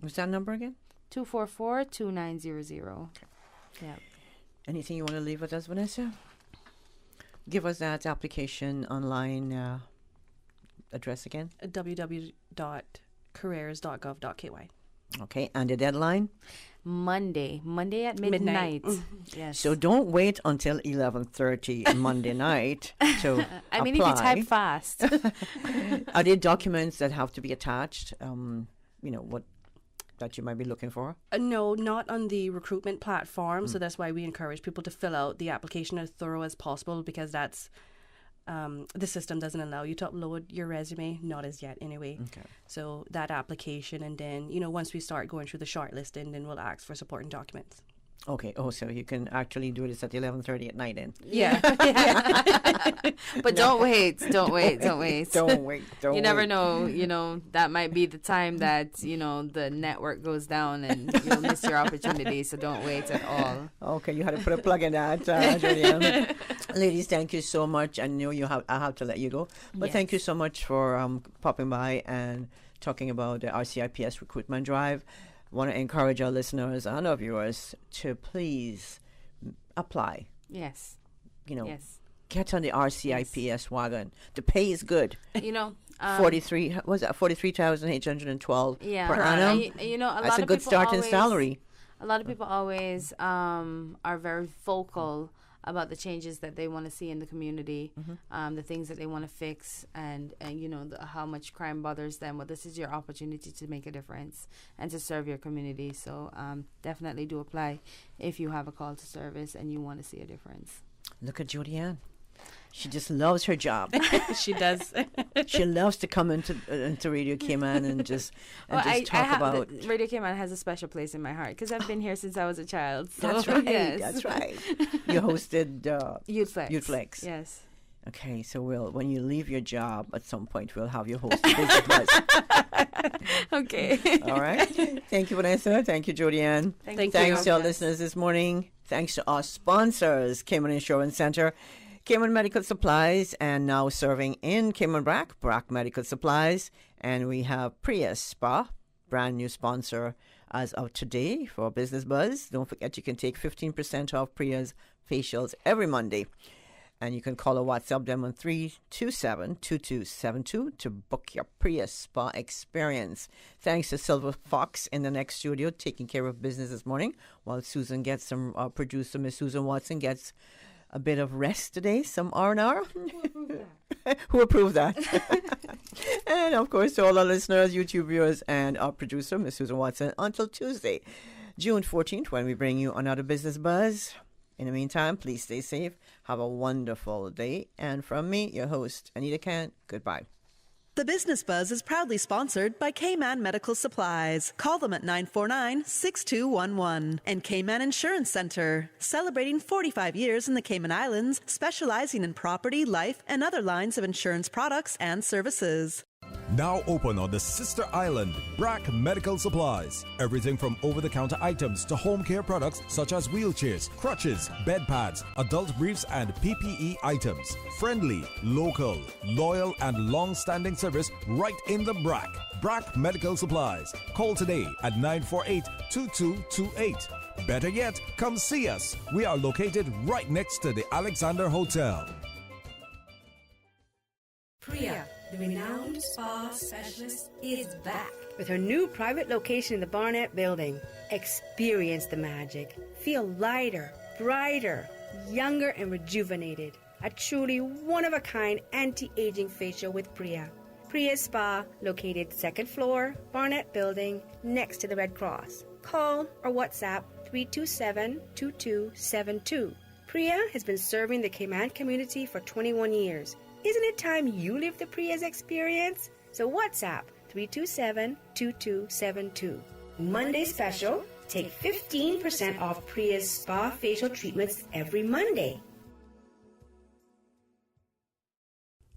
[SPEAKER 10] What's that number again?
[SPEAKER 14] 244-2900. Okay. Yeah.
[SPEAKER 10] Anything you want to leave with us, Vanessa? Give us that application online address again.
[SPEAKER 15] www.careers.gov.ky.
[SPEAKER 10] Okay, and the deadline?
[SPEAKER 14] Monday at midnight.
[SPEAKER 10] Yes. So don't wait until 11:30 Monday night to
[SPEAKER 14] I mean, if you type fast.
[SPEAKER 10] Are there documents that have to be attached? What that you might be looking for?
[SPEAKER 15] No, not on the recruitment platform. So that's why we encourage people to fill out the application as thorough as possible, because that's the system doesn't allow you to upload your resume, not as yet anyway.
[SPEAKER 10] Okay.
[SPEAKER 15] So that application, and then once we start going through the shortlisting, then we'll ask for supporting documents.
[SPEAKER 10] Okay. Oh, so you can actually do this at 11:30 at night then?
[SPEAKER 14] Yeah. But don't wait.
[SPEAKER 10] Don't wait.
[SPEAKER 14] You never know. That might be the time that the network goes down and you'll miss your opportunity. So don't wait at all.
[SPEAKER 10] Okay, you had to put a plug in that, Julianne. Ladies, thank you so much. I know I have to let you go, but thank you so much for popping by and talking about the RCIPS recruitment drive. I want to encourage our listeners and our viewers to please apply.
[SPEAKER 14] Yes.
[SPEAKER 10] Yes. Get on the RCIPS wagon. The pay is good. 43,812 per annum. That's a good starting salary.
[SPEAKER 14] A lot of people always are very vocal about the changes that they want to see in the community, the things that they want to fix, and how much crime bothers them. Well, this is your opportunity to make a difference and to serve your community. So definitely do apply if you have a call to service and you want to see a difference.
[SPEAKER 10] Look at Julianne. She just loves her job.
[SPEAKER 15] She does.
[SPEAKER 10] She loves to come into Radio Cayman and just talk about.
[SPEAKER 14] Radio Cayman has a special place in my heart because I've been here since I was a child. So
[SPEAKER 10] that's right.
[SPEAKER 14] Yes.
[SPEAKER 10] That's right. You hosted
[SPEAKER 14] Youth Flex.
[SPEAKER 10] Yes. Okay, so when you leave your job at some point, we'll have you host the Business Buzz.
[SPEAKER 14] Okay.
[SPEAKER 10] All right. Thank you, Vanessa. Thank you, Julianne. Thanks to our listeners this morning. Thanks to our sponsors, Cayman Insurance Center, Cayman Medical Supplies, and now serving in Cayman Brac Medical Supplies. And we have Prius Spa, brand new sponsor as of today for Business Buzz. Don't forget you can take 15% off Prius facials every Monday. And you can call or WhatsApp them on 327-2272 to book your Prius Spa experience. Thanks to Silver Fox in the next studio taking care of business this morning while Susan gets some, producer Miss Susan Watson gets a bit of rest today, some R&R. Who approved that? And, of course, to all our listeners, YouTube viewers, and our producer, Miss Susan Watson, until Tuesday, June 14th, when we bring you another Business Buzz. In the meantime, please stay safe. Have a wonderful day. And from me, your host, Anita Kant, goodbye.
[SPEAKER 25] The Business Buzz is proudly sponsored by Cayman Medical Supplies. Call them at 949-6211. And Cayman Insurance Center, celebrating 45 years in the Cayman Islands, specializing in property, life, and other lines of insurance products and services.
[SPEAKER 13] Now open on the sister island, Brack Medical Supplies. Everything from over-the-counter items to home care products such as wheelchairs, crutches, bed pads, adult briefs, and PPE items. Friendly, local, loyal, and long-standing service right in the Brack. Brack Medical Supplies. Call today at 948-2228. Better yet, come see us. We are located right next to the Alexander Hotel.
[SPEAKER 3] Priya, the renowned spa specialist, is back with her new private location in the Barnett Building. Experience the magic. Feel lighter, brighter, younger, and rejuvenated. A truly one-of-a-kind anti-aging facial with Priya. Priya Spa, located 2nd floor, Barnett Building, next to the Red Cross. Call or WhatsApp 327-2272. Priya has been serving the Cayman community for 21 years. Isn't it time you lived the Priya's experience? So WhatsApp 327-2272. Monday special, take 15% off Priya's spa facial treatments every Monday.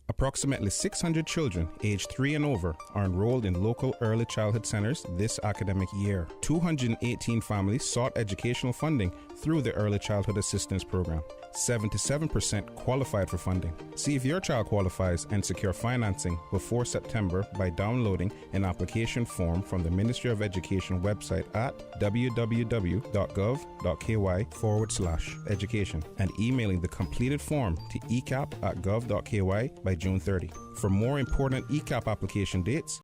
[SPEAKER 4] Approximately 600 children aged 3 and over are enrolled in local early childhood centers this academic year. 218 families sought educational funding through the Early Childhood Assistance Program. 77% qualified for funding. See if your child qualifies and secure financing before September by downloading an application form from the Ministry of Education website at www.gov.ky/education and emailing the completed form to ecap@gov.ky by June 30. For more important ECAP application dates,